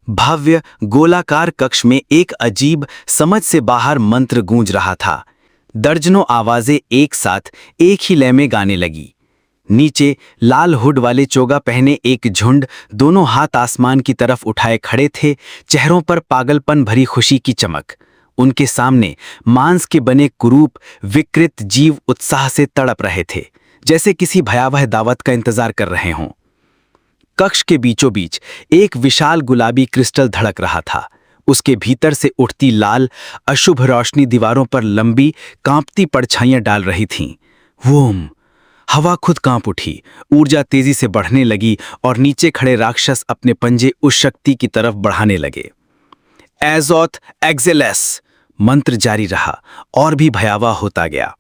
भव्य गोलाकार कक्ष में एक अजीब समझ से बाहर मंत्र गूंज रहा था। दर्जनों आवाजें एक साथ एक ही लय में गाने लगी। नीचे लाल हुड वाले चोगा पहने एक झुंड दोनों हाथ आसमान की तरफ उठाए खड़े थे, चेहरों पर पागलपन भरी खुशी की चमक। उनके सामने मांस के बने कुरूप विकृत जीव उत्साह से तड़प रहे थे, जैसे किसी भयावह दावत का इंतजार कर रहे हों। कक्ष के बीचों बीच एक विशाल गुलाबी क्रिस्टल धड़क रहा था। उसके भीतर से उठती लाल अशुभ रोशनी दीवारों पर लंबी कांपती परछाइयां डाल रही थीं। वूम! हवा खुद कांप उठी, ऊर्जा तेजी से बढ़ने लगी और नीचे खड़े राक्षस अपने पंजे उस शक्ति की तरफ बढ़ाने लगे। एज़ोथ एक्सेलेस! मंत्र जारी रहा और भी भयावह होता गया।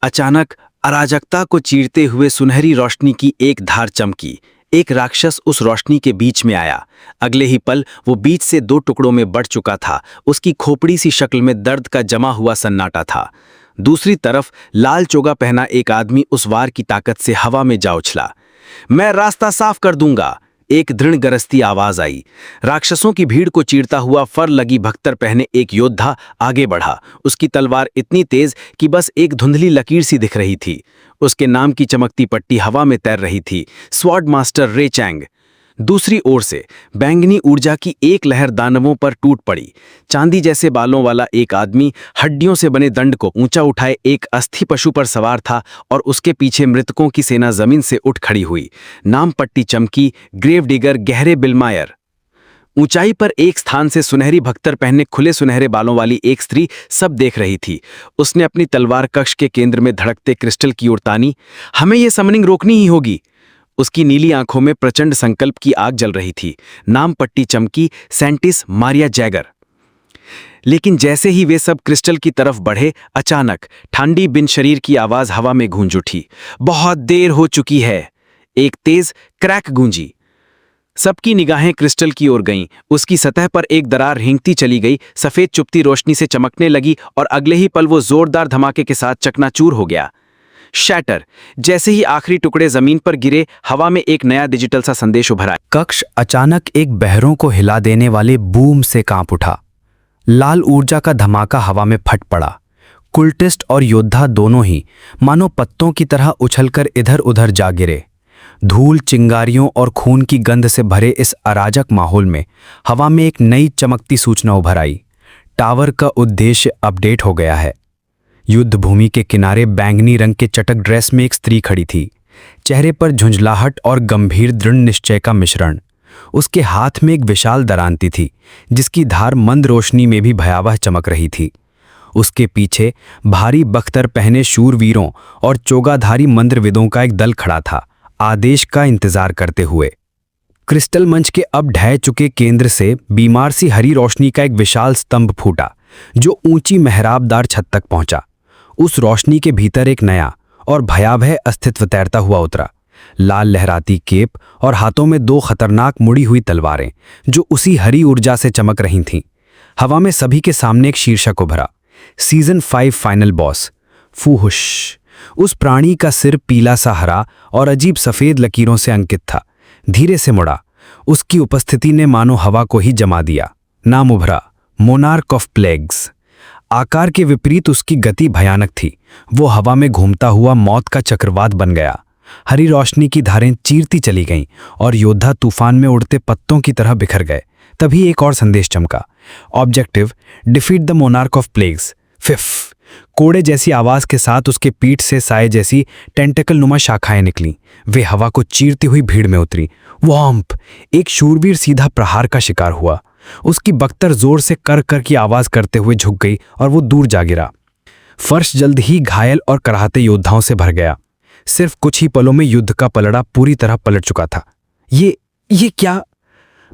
अचानक अराजकता को चीरते हुए सुनहरी रोशनी की एक धार चमकी। एक राक्षस उस रोशनी के बीच में आया। अगले ही पल वो बीच से दो टुकड़ों में बढ़ चुका था। उसकी खोपड़ी सी शक्ल में दर्द का जमा हुआ सन्नाटा था। दूसरी तरफ लाल चोगा पहना एक आदमी उस वार की ताकत से हवा में जा उछला। मैं रास्ता साफ कर दूंगा, एक दृढ़ गरजती आवाज आई। राक्षसों की भीड़ को चीरता हुआ फर लगी भक्तर पहने एक योद्धा आगे बढ़ा। उसकी तलवार इतनी तेज कि बस एक धुंधली लकीर सी दिख रही थी। उसके नाम की चमकती पट्टी हवा में तैर रही थी, स्वॉर्ड मास्टर रे चैंग। दूसरी ओर से बैंगनी ऊर्जा की एक लहर दानवों पर टूट पड़ी। चांदी जैसे बालों वाला एक आदमी हड्डियों से बने दंड को ऊंचा उठाए एक अस्थि पशु पर सवार था और उसके पीछे मृतकों की सेना जमीन से उठ खड़ी हुई। नाम पट्टी चमकी, ग्रेव डिगर गहरे बिलमायर। ऊंचाई पर एक स्थान से सुनहरी भक्तर पहने खुले सुनहरे बालों वाली एक स्त्री सब देख रही थी। उसने अपनी तलवार कक्ष के केंद्र में धड़कते क्रिस्टल की ओर तानी। हमें यह समनिंग रोकनी ही होगी। उसकी नीली आंखों में प्रचंड संकल्प की आग जल रही थी। नाम पट्टी चमकी, सेंटिस मारिया जैगर। लेकिन जैसे ही वे सब क्रिस्टल की तरफ बढ़े, अचानक ठंडी बिन शरीर की आवाज हवा में गूंज उठी। बहुत देर हो चुकी है। एक तेज क्रैक गूंजी। सबकी निगाहें क्रिस्टल की ओर गईं। उसकी सतह पर एक दरार रेंगती चली गई, सफेद चुपती रोशनी से चमकने लगी और अगले ही पल वो जोरदार धमाके के साथ चकनाचूर हो गया। शैटर! जैसे ही आखिरी टुकड़े जमीन पर गिरे, हवा में एक नया डिजिटल सा संदेश उभर आया। कक्ष अचानक एक बहरों को हिला देने वाले बूम से कांप उठा। लाल ऊर्जा का धमाका हवा में फट पड़ा। कुल्टिस्ट और योद्धा दोनों ही मानो पत्तों की तरह उछलकर इधर उधर जा गिरे। धूल, चिंगारियों और खून की गंध से भरे इस अराजक माहौल में हवा में एक नई चमकती सूचना उभर आई। टावर का उद्देश्य अपडेट हो गया है। युद्ध भूमि के किनारे बैंगनी रंग के चटक ड्रेस में एक स्त्री खड़ी थी, चेहरे पर झुंझलाहट और गंभीर दृढ़ निश्चय का मिश्रण। उसके हाथ में एक विशाल दरांती थी, जिसकी धार मंद रोशनी में भी भयावह चमक रही थी। उसके पीछे भारी बख्तर पहने शूरवीरों और चोगाधारी मंत्रविदों का एक दल खड़ा था, आदेश का इंतजार करते हुए। क्रिस्टल मंच के अब ढह चुके केंद्र से बीमार सी हरी रोशनी का एक विशाल स्तंभ फूटा, जो ऊंची मेहराबदार छत तक पहुंचा। उस रोशनी के भीतर एक नया और भयावह अस्तित्व तैरता हुआ उतरा। लाल लहराती केप और हाथों में दो खतरनाक मुड़ी हुई तलवारें, जो उसी हरी ऊर्जा से चमक रही थीं। हवा में सभी के सामने एक शीर्षक उभरा, सीजन 5 फाइनल बॉस फूहुश। उस प्राणी का सिर पीला सा हरा और अजीब सफेद लकीरों से अंकित था। धीरे से मुड़ा। उसकी उपस्थिति ने मानो हवा को ही जमा दिया। नाम उभरा, मोनार्क ऑफ प्लेग्स। आकार के विपरीत उसकी गति भयानक थी। वो हवा में घूमता हुआ मौत का चक्रवात बन गया। हरी रोशनी की धारें चीरती चली गईं और योद्धा तूफान में उड़ते पत्तों की तरह बिखर गए। तभी एक और संदेश चमका, objective defeat the monarch of plagues. फिफ! कोड़े जैसी आवाज के साथ उसके पीठ से साए जैसी टेंटेकल नुमा शाखाएं निकलीं। वे हवा को चीरती हुई भीड़ में उतरी। वॉम्प! एक शूरवीर सीधा प्रहार का शिकार हुआ। उसकी बख्तर जोर से कर कर की आवाज करते हुए झुक गई और वो दूर जा गिरा। फर्श जल्द ही घायल और कराहते योद्धाओं से भर गया। सिर्फ कुछ ही पलों में युद्ध का पलड़ा पूरी तरह पलट चुका था। ये क्या?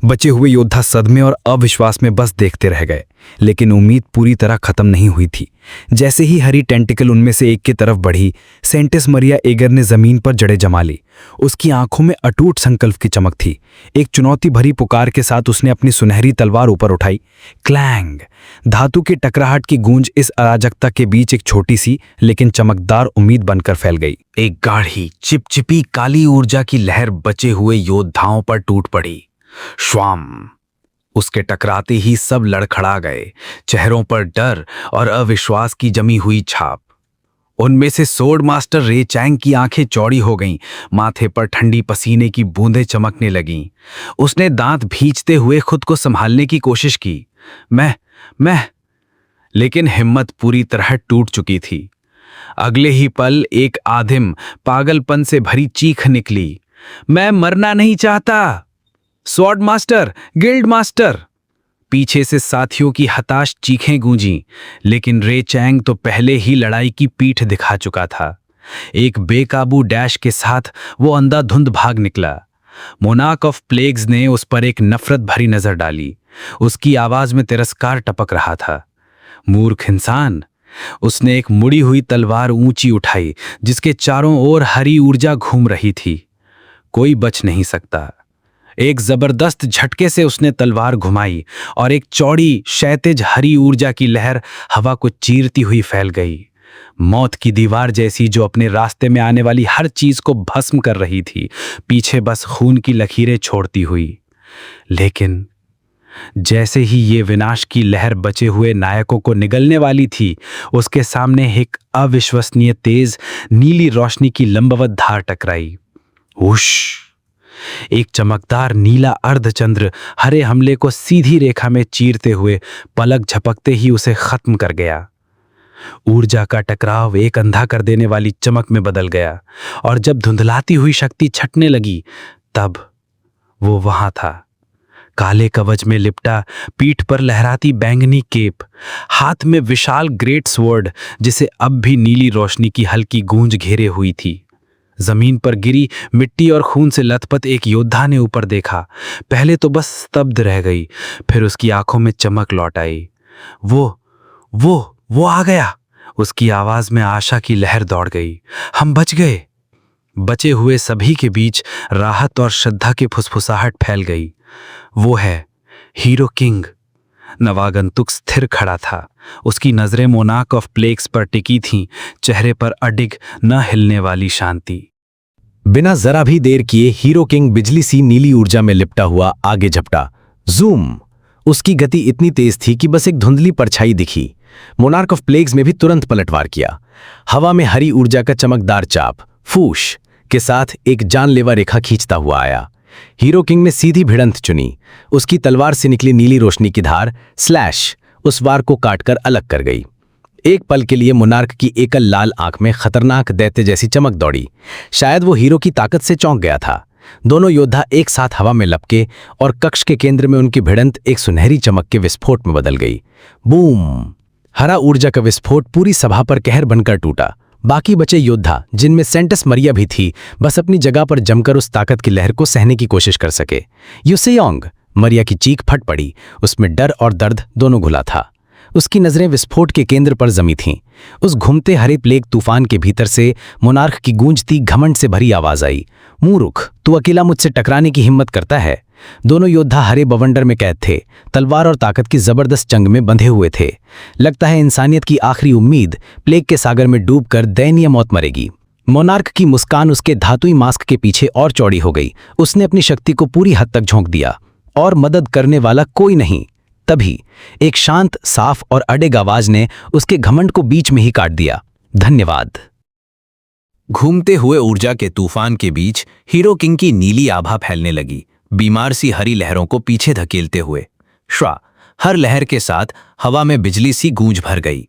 बचे हुए योद्धा सदमे और अविश्वास में बस देखते रह गए, लेकिन उम्मीद पूरी तरह खत्म नहीं हुई थी। जैसे ही हरी टेंटिकल उनमें से एक की तरफ बढ़ी, सेंटिस मारिया एगर ने जमीन पर जड़ें जमा ली। उसकी आंखों में अटूट संकल्प की चमक थी। एक चुनौती भरी पुकार के साथ उसने अपनी सुनहरी तलवार ऊपर उठाई। क्लैंग! धातु की टकराहट की गूंज इस अराजकता के बीच एक छोटी सी लेकिन चमकदार उम्मीद बनकर फैल गई। एक गाढ़ी चिपचिपी काली ऊर्जा की लहर बचे हुए योद्धाओं पर टूट पड़ी। श्वाम! उसके टकराते ही सब लड़खड़ा गए, चेहरों पर डर और अविश्वास की जमी हुई छाप। उनमें से सोर्ड मास्टर रे चैंग की आंखें चौड़ी हो गईं, माथे पर ठंडी पसीने की बूंदें चमकने लगीं। उसने दांत भींचते हुए खुद को संभालने की कोशिश की। मैं लेकिन हिम्मत पूरी तरह टूट चुकी थी। अगले ही पल एक आधिम पागलपन से भरी चीख निकली। मैं मरना नहीं चाहता। Sword master, guild master. पीछे से साथियों की हताश चीखें गूंजीं, लेकिन रे चैंग तो पहले ही लड़ाई की पीठ दिखा चुका था। एक बेकाबू डैश के साथ वो अंधाधुंध भाग निकला। मोनार्क ऑफ प्लेग्स ने उस पर एक नफरत भरी नजर डाली। उसकी आवाज में तिरस्कार टपक रहा था। मूर्ख इंसान। उसने एक मुड़ी हुई तलवार ऊंची उठाई, जिसके चारों ओर हरी ऊर्जा घूम रही थी। कोई बच नहीं सकता। एक जबरदस्त झटके से उसने तलवार घुमाई और एक चौड़ी क्षैतिज हरी ऊर्जा की लहर हवा को चीरती हुई फैल गई। मौत की दीवार जैसी, जो अपने रास्ते में आने वाली हर चीज को भस्म कर रही थी, पीछे बस खून की लकीरें छोड़ती हुई। लेकिन जैसे ही ये विनाश की लहर बचे हुए नायकों को निगलने वाली थी, उसके सामने एक अविश्वसनीय तेज नीली रोशनी की लंबवत धार टकराई। उश! एक चमकदार नीला अर्धचंद्र हरे हमले को सीधी रेखा में चीरते हुए पलक झपकते ही उसे खत्म कर गया। ऊर्जा का टकराव एक अंधा कर देने वाली चमक में बदल गया, और जब धुंधलाती हुई शक्ति छटने लगी, तब वो वहां था, काले कवच में लिपटा, पीठ पर लहराती बैंगनी केप, हाथ में विशाल ग्रेट स्वॉर्ड, जिसे अब भी नीली रोशनी की हल्की गूंज घेरे हुई थी। जमीन पर गिरी मिट्टी और खून से लथपथ एक योद्धा ने ऊपर देखा। पहले तो बस स्तब्ध रह गई, फिर उसकी आंखों में चमक लौट आई। वो आ गया। उसकी आवाज में आशा की लहर दौड़ गई। हम बच गए। बचे हुए सभी के बीच राहत और श्रद्धा की फुसफुसाहट फैल गई। वो है हीरो किंग। नवागंतुक स्थिर खड़ा था। उसकी नजरें मोनार्क ऑफ प्लेग्स पर टिकी थीं, चेहरे पर अडिग न हिलने वाली शांति। बिना जरा भी देर किए हीरो किंग बिजली सी नीली ऊर्जा में लिपटा हुआ आगे झपटा। जूम! उसकी गति इतनी तेज थी कि बस एक धुंधली परछाई दिखी। मोनार्क ऑफ प्लेग्स में भी तुरंत पलटवार किया। हवा में हरी ऊर्जा का चमकदार चाप फूश के साथ एक जानलेवा रेखा खींचता हुआ आया। हीरो किंग ने सीधी भिड़ंत चुनी। उसकी तलवार से निकली नीली रोशनी की धार स्लैश उस वार को काटकर अलग कर गई। एक पल के लिए मोनार्क की एकल लाल आंख में खतरनाक दैत्य जैसी चमक दौड़ी। शायद वो हीरो की ताकत से चौंक गया था। दोनों योद्धा एक साथ हवा में लपके और कक्ष के केंद्र में उनकी भिड़ंत एक सुनहरी चमक के विस्फोट में बदल गई। बूम! हरा ऊर्जा का विस्फोट पूरी सभा पर कहर बनकर टूटा। बाकी बचे योद्धा, जिनमें सेंटस मरिया भी थी, बस अपनी जगह पर जमकर उस ताकत की लहर को सहने की कोशिश कर सके। युसेयोंग! मरिया की चीख फट पड़ी। उसमें डर और दर्द दोनों घुला था। उसकी नजरें विस्फोट के केंद्र पर जमी थीं। उस घूमते हरे प्लेग तूफान के भीतर से मोनार्क की गूंजती घमंड से भरी आवाज आई। मूर्ख, तू अकेला मुझसे टकराने की हिम्मत करता है। दोनों योद्धा हरे बवंडर में कैद थे, तलवार और ताकत की जबरदस्त जंग में बंधे हुए थे। लगता है इंसानियत की आखिरी उम्मीद प्लेग के सागर में डूबकर दयनीय मौत मरेगी। मोनार्क की मुस्कान उसके धातुई मास्क के पीछे और चौड़ी हो गई। उसने अपनी शक्ति को पूरी हद तक झोंक दिया, और मदद करने वाला कोई नहीं। तभी एक शांत, साफ और अडिग आवाज ने उसके घमंड को बीच में ही काट दिया। धन्यवाद। घूमते हुए ऊर्जा के तूफान के बीच हीरो किंग की नीली आभा फैलने लगी, बीमार सी हरी लहरों को पीछे धकेलते हुए। श्वा! हर लहर के साथ हवा में बिजली सी गूंज भर गई।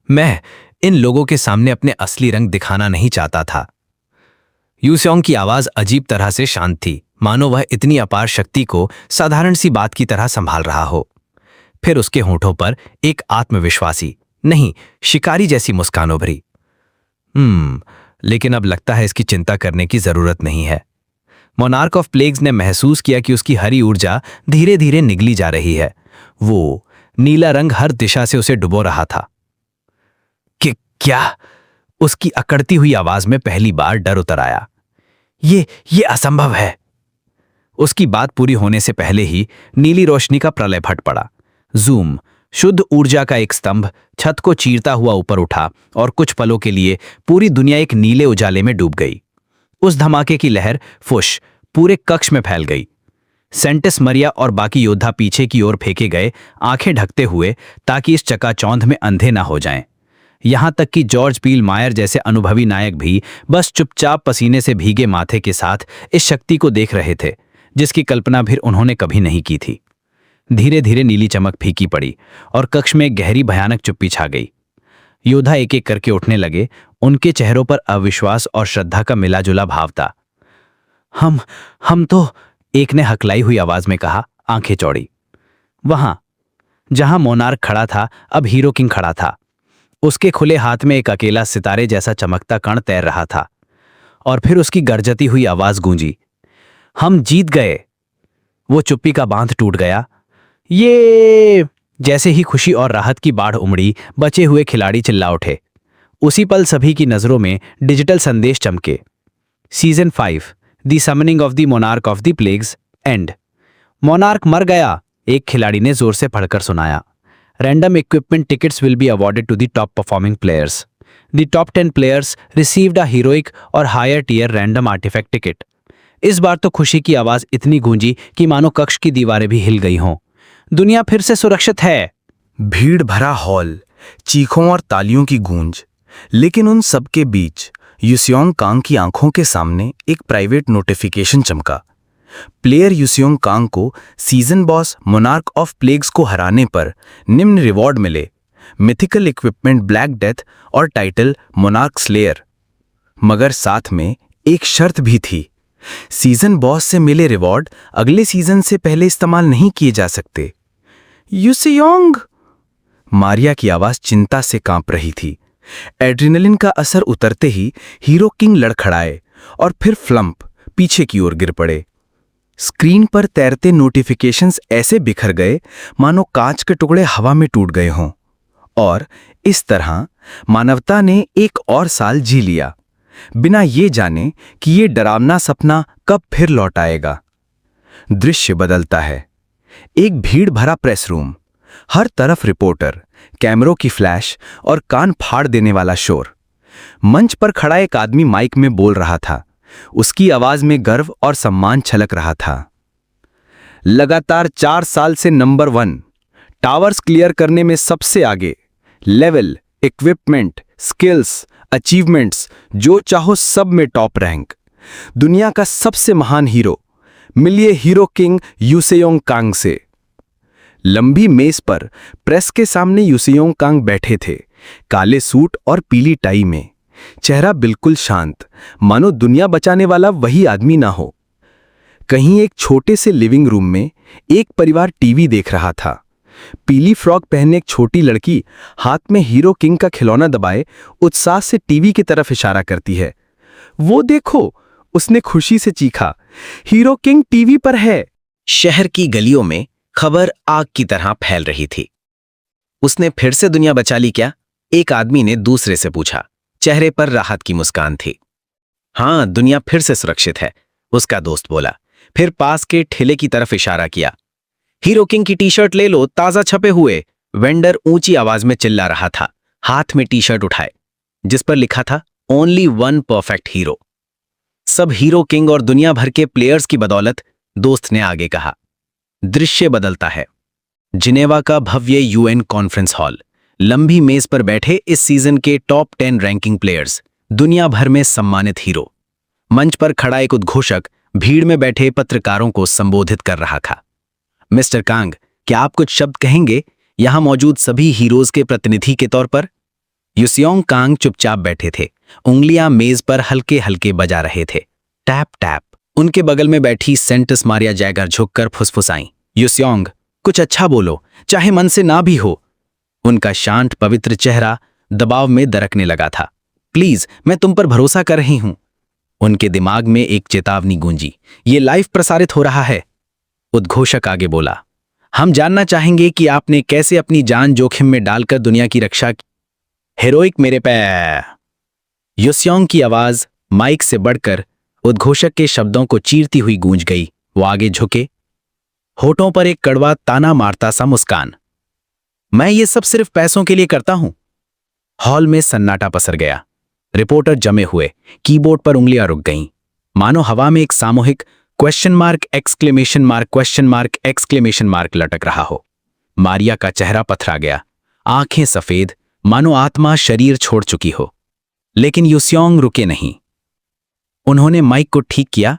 मैं इन लोगों के सामने अपने असली रंग दिखाना नहीं चाहता था। यूसेयोंग की आवाज अजीब तरह से शांत थी, मानो वह इतनी अपार शक्ति को साधारण सी बात की तरह संभाल रहा हो। फिर उसके होठों पर एक आत्मविश्वासी, नहीं शिकारी जैसी मुस्कान उभरी। लेकिन अब लगता है इसकी चिंता करने की जरूरत नहीं है। मोनार्क ऑफ प्लेग्स ने महसूस किया कि उसकी हरी ऊर्जा धीरे धीरे निगली जा रही है। वो नीला रंग हर दिशा से उसे डुबो रहा था। क्या? उसकी अकड़ती हुई आवाज में पहली बार डर उतर आया। ये असंभव है। उसकी बात पूरी होने से पहले ही नीली रोशनी का प्रलय फट पड़ा। जूम! शुद्ध ऊर्जा का एक स्तंभ छत को चीरता हुआ ऊपर उठा और कुछ पलों के लिए पूरी दुनिया एक नीले उजाले में डूब गई। उस धमाके की लहर फुश पूरे कक्ष में फैल गई। सेंटिस मरिया और बाकी योद्धा पीछे की ओर फेंके गए, आंखें ढकते हुए, ताकि इस चकाचौंध में अंधे ना हो जाएं। यहां तक कि जॉर्ज पील मायर जैसे अनुभवी नायक भी बस चुपचाप पसीने से भीगे माथे के साथ इस शक्ति को देख रहे थे, जिसकी कल्पना भी उन्होंने कभी नहीं की थी। धीरे धीरे नीली चमक फीकी पड़ी और कक्ष में एक गहरी भयानक चुप्पी छा गई। योद्धा एक एक करके उठने लगे, उनके चेहरों पर अविश्वास और श्रद्धा का मिलाजुला भाव था। हम तो, एक ने हकलाई हुई आवाज में कहा, आंखें चौड़ी। वहां जहां मोनार्क खड़ा था, अब हीरो किंग खड़ा था। उसके खुले हाथ में एक अकेला सितारे जैसा चमकता कण तैर रहा था। और फिर उसकी गरजती हुई आवाज गूंजी, हम जीत गए। वो चुप्पी का बांध टूट गया। ये जैसे ही खुशी और राहत की बाढ़ उमड़ी, बचे हुए खिलाड़ी चिल्ला उठे। उसी पल सभी की नजरों में डिजिटल संदेश चमके। Season 5, the summoning of the monarch of the plagues, end. Monarch मर गया, एक खिलाड़ी ने जोर से पढ़कर सुनाया। Random equipment tickets will be awarded to the top performing players. The top 10 players received a heroic or higher tier random artifact ticket. इस बार तो खुशी की आवाज इतनी गूंजी कि मानो कक्ष की दीवारें भी हिल गई हों। दुनिया फिर से सुरक्षित है। भीड़ भरा हॉल, चीखों और तालियों की गूंज। लेकिन उन सबके बीच युसियोंग कांग की आंखों के सामने एक प्राइवेट नोटिफिकेशन चमका। प्लेयर युसियोंग कांग को season boss monarch of plagues को हराने पर निम्न रिवॉर्ड मिले: मिथिकल इक्विपमेंट ब्लैक डेथ और टाइटल मोनार्क स्लेयर। मगर साथ में एक शर्त भी थी, सीजन बॉस से मिले रिवॉर्ड अगले सीजन से पहले इस्तेमाल नहीं किए जा सकते। युसियोंग, मारिया की आवाज चिंता से कांप रही थी। एड्रेनलिन का असर उतरते ही हीरो किंग लड़खड़ाए और फिर फ्लम्प पीछे की ओर गिर पड़े। स्क्रीन पर तैरते नोटिफिकेशंस ऐसे बिखर गए मानो कांच के टुकड़े हवा में टूट गए हों। और इस तरह मानवता ने एक और साल जी लिया, बिना ये जाने कि ये डरावना सपना कब फिर लौट आएगा। दृश्य बदलता है। एक भीड़ भरा प्रेस रूम, हर तरफ रिपोर्टर, कैमरों की फ्लैश और कान फाड़ देने वाला शोर। मंच पर खड़ा एक आदमी माइक में बोल रहा था। उसकी आवाज में गर्व और सम्मान छलक रहा था। लगातार 4 साल से नंबर 1, टावर्स क्लियर करने में सबसे आगे। लेवल, इक्विपमेंट, स्किल्स, अचीवमेंट्स, जो चाहो सब में टॉप रैंक। दुनिया का सबसे महान हीरो, मिलिए हीरो किंग युसियोंग कांग से। लंबी मेज पर प्रेस के सामने युसियोंग कांग बैठे थे, काले सूट और पीली टाई में, चेहरा बिल्कुल शांत, मानो दुनिया बचाने वाला वही आदमी ना हो। कहीं एक छोटे से लिविंग रूम में एक परिवार टीवी देख रहा था। पीली फ्रॉक पहने एक छोटी लड़की हाथ में हीरो किंग का खिलौना दबाए उत्साह से टीवी की तरफ इशारा करती है। वो देखो, उसने खुशी से चीखा, हीरो किंग टीवी पर है। शहर की गलियों में खबर आग की तरह फैल रही थी। उसने फिर से दुनिया बचा ली क्या? एक आदमी ने दूसरे से पूछा। चेहरे पर राहत की मुस्कान थी। हां, दुनिया फिर से सुरक्षित है, उसका दोस्त बोला। फिर पास के ठेले की तरफ इशारा किया। हीरो किंग की टी शर्ट ले लो, ताजा छपे हुए। वेंडर ऊंची आवाज में चिल्ला रहा था, हाथ में टी शर्ट उठाए जिस पर लिखा था ओनली 1 परफेक्ट हीरो। सब हीरो किंग और दुनिया भर के प्लेयर्स की बदौलत, दोस्त ने आगे कहा। दृश्य बदलता है। जिनेवा का भव्य यूएन कॉन्फ्रेंस हॉल, लंबी मेज पर बैठे इस सीजन के टॉप 10 रैंकिंग प्लेयर्स, दुनिया भर में सम्मानित हीरो। मंच पर खड़ा एक उद्घोषक भीड़ में बैठे पत्रकारों को संबोधित कर रहा था। मिस्टर कांग, क्या आप कुछ शब्द कहेंगे, यहां मौजूद सभी हीरोज के प्रतिनिधि के तौर पर? युसियोंग कांग चुपचाप बैठे थे, उंगलियां मेज पर हल्के हल्के बजा रहे थे। Tap tap. उनके बगल में बैठी सेंटिस मारिया जैगर झुककर फुसफुसाई, युसियोंग, कुछ अच्छा बोलो, चाहे मन से ना भी हो। उनका शांत पवित्र चेहरा दबाव में दरकने लगा था। प्लीज, मैं तुम पर भरोसा कर रही हूं। उनके दिमाग में एक चेतावनी गूंजी, ये लाइव प्रसारित हो रहा है। उद्घोषक आगे बोला, हम जानना चाहेंगे कि आपने कैसे अपनी जान जोखिम में डालकर दुनिया की रक्षा की। हीरोइक मेरे पैर। युसियोंग की आवाज माइक से बढ़कर उद्घोषक के शब्दों को चीरती हुई गूंज गई। वो आगे झुके, होठों पर एक कड़वा ताना मारता सा मुस्कान। मैं ये सब सिर्फ पैसों के लिए करता हूं। हॉल में सन्नाटा पसर गया। रिपोर्टर जमे हुए, कीबोर्ड पर उंगलियां रुक गईं, मानो हवा में एक सामूहिक question mark exclamation mark question mark exclamation mark लटक रहा हो। मारिया का चेहरा पथरा गया, आंखें सफेद, मानो आत्मा शरीर छोड़ चुकी हो। लेकिन युसियोंग रुके नहीं। उन्होंने माइक को ठीक किया,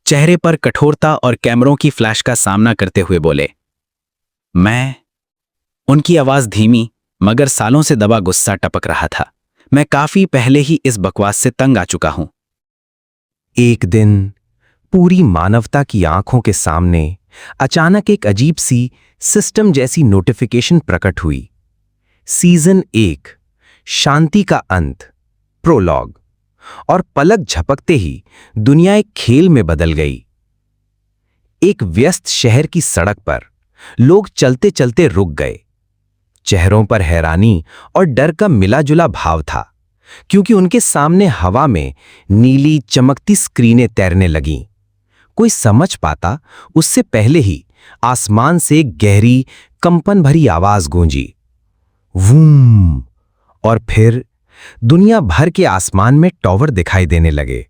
चेहरे पर कठोरता और कैमरों की फ्लैश का सामना करते हुए बोले, मैं। उनकी आवाज धीमी मगर सालों से दबा गुस्सा टपक रहा था। मैं काफी पहले ही इस बकवास से तंग आ चुका हूं। एक दिन पूरी मानवता की आंखों के सामने अचानक एक अजीब सी सिस्टम जैसी नोटिफिकेशन प्रकट हुई। सीजन 1, शांति का अंत, प्रोलॉग। और पलक झपकते ही दुनिया एक खेल में बदल गई। एक व्यस्त शहर की सड़क पर लोग चलते चलते रुक गए। चेहरों पर हैरानी और डर का मिलाजुला भाव था, क्योंकि उनके सामने हवा में नीली चमकती स्क्रीनें तैरने लगीं। कोई समझ पाता उससे पहले ही आसमान से एक गहरी कंपन भरी आवाज गूंजी, वूम। और फिर दुनिया भर के आसमान में टॉवर दिखाई देने लगे,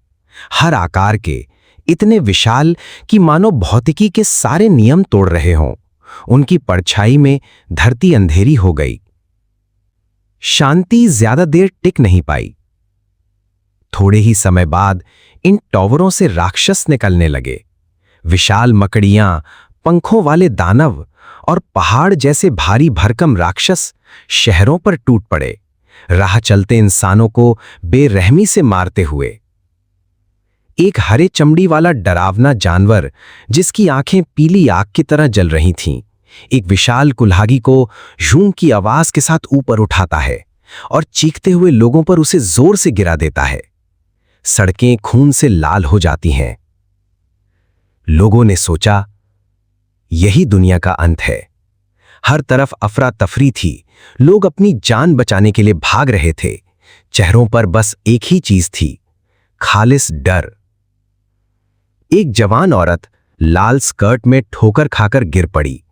हर आकार के, इतने विशाल कि मानो भौतिकी के सारे नियम तोड़ रहे हों। उनकी परछाई में धरती अंधेरी हो गई। शांति ज्यादा देर टिक नहीं पाई। थोड़े ही समय बाद इन टॉवरों से राक्षस निकलने लगे। विशाल मकड़ियां, पंखों वाले दानव और पहाड़ जैसे भारी भरकम राक्षस शहरों पर टूट पड़े, राह चलते इंसानों को बेरहमी से मारते हुए। एक हरे चमड़ी वाला डरावना जानवर, जिसकी आंखें पीली आग की तरह जल रही थीं, एक विशाल कुल्हाड़ी को यूं की आवाज के साथ ऊपर उठाता है और चीखते हुए लोगों पर उसे जोर से गिरा देता है। सड़कें खून से लाल हो जाती हैं। लोगों ने सोचा, यही दुनिया का अंत है। हर तरफ अफरा तफरी थी, लोग अपनी जान बचाने के लिए भाग रहे थे। चेहरों पर बस एक ही चीज थी, खालिस डर। एक जवान औरत लाल स्कर्ट में ठोकर खाकर गिर पड़ी।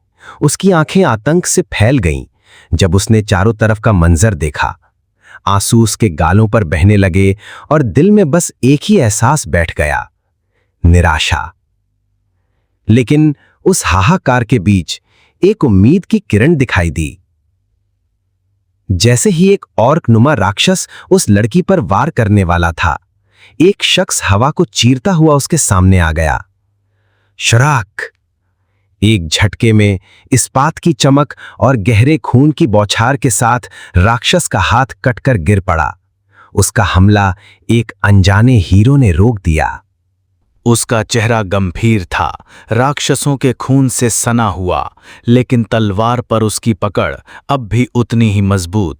उसकी आंखें आतंक से फैल गईं जब उसने चारों तरफ का मंजर देखा। आंसू उसके गालों पर बहने लगे और दिल में बस एक ही एहसास बैठ गया, निराशा। लेकिन उस हाहाकार के बीच एक उम्मीद की किरण दिखाई दी। जैसे ही एक ऑर्क नुमा राक्षस उस लड़की पर वार करने वाला था, एक शख्स हवा को चीरता हुआ उसके सामने आ गया। शराक! एक झटके में इस्पात की चमक और गहरे खून की बौछार के साथ राक्षस का हाथ कटकर गिर पड़ा। उसका हमला एक अनजाने हीरो ने रोक दिया। उसका चेहरा गंभीर था, राक्षसों के खून से सना हुआ, लेकिन तलवार पर उसकी पकड़ अब भी उतनी ही मजबूत।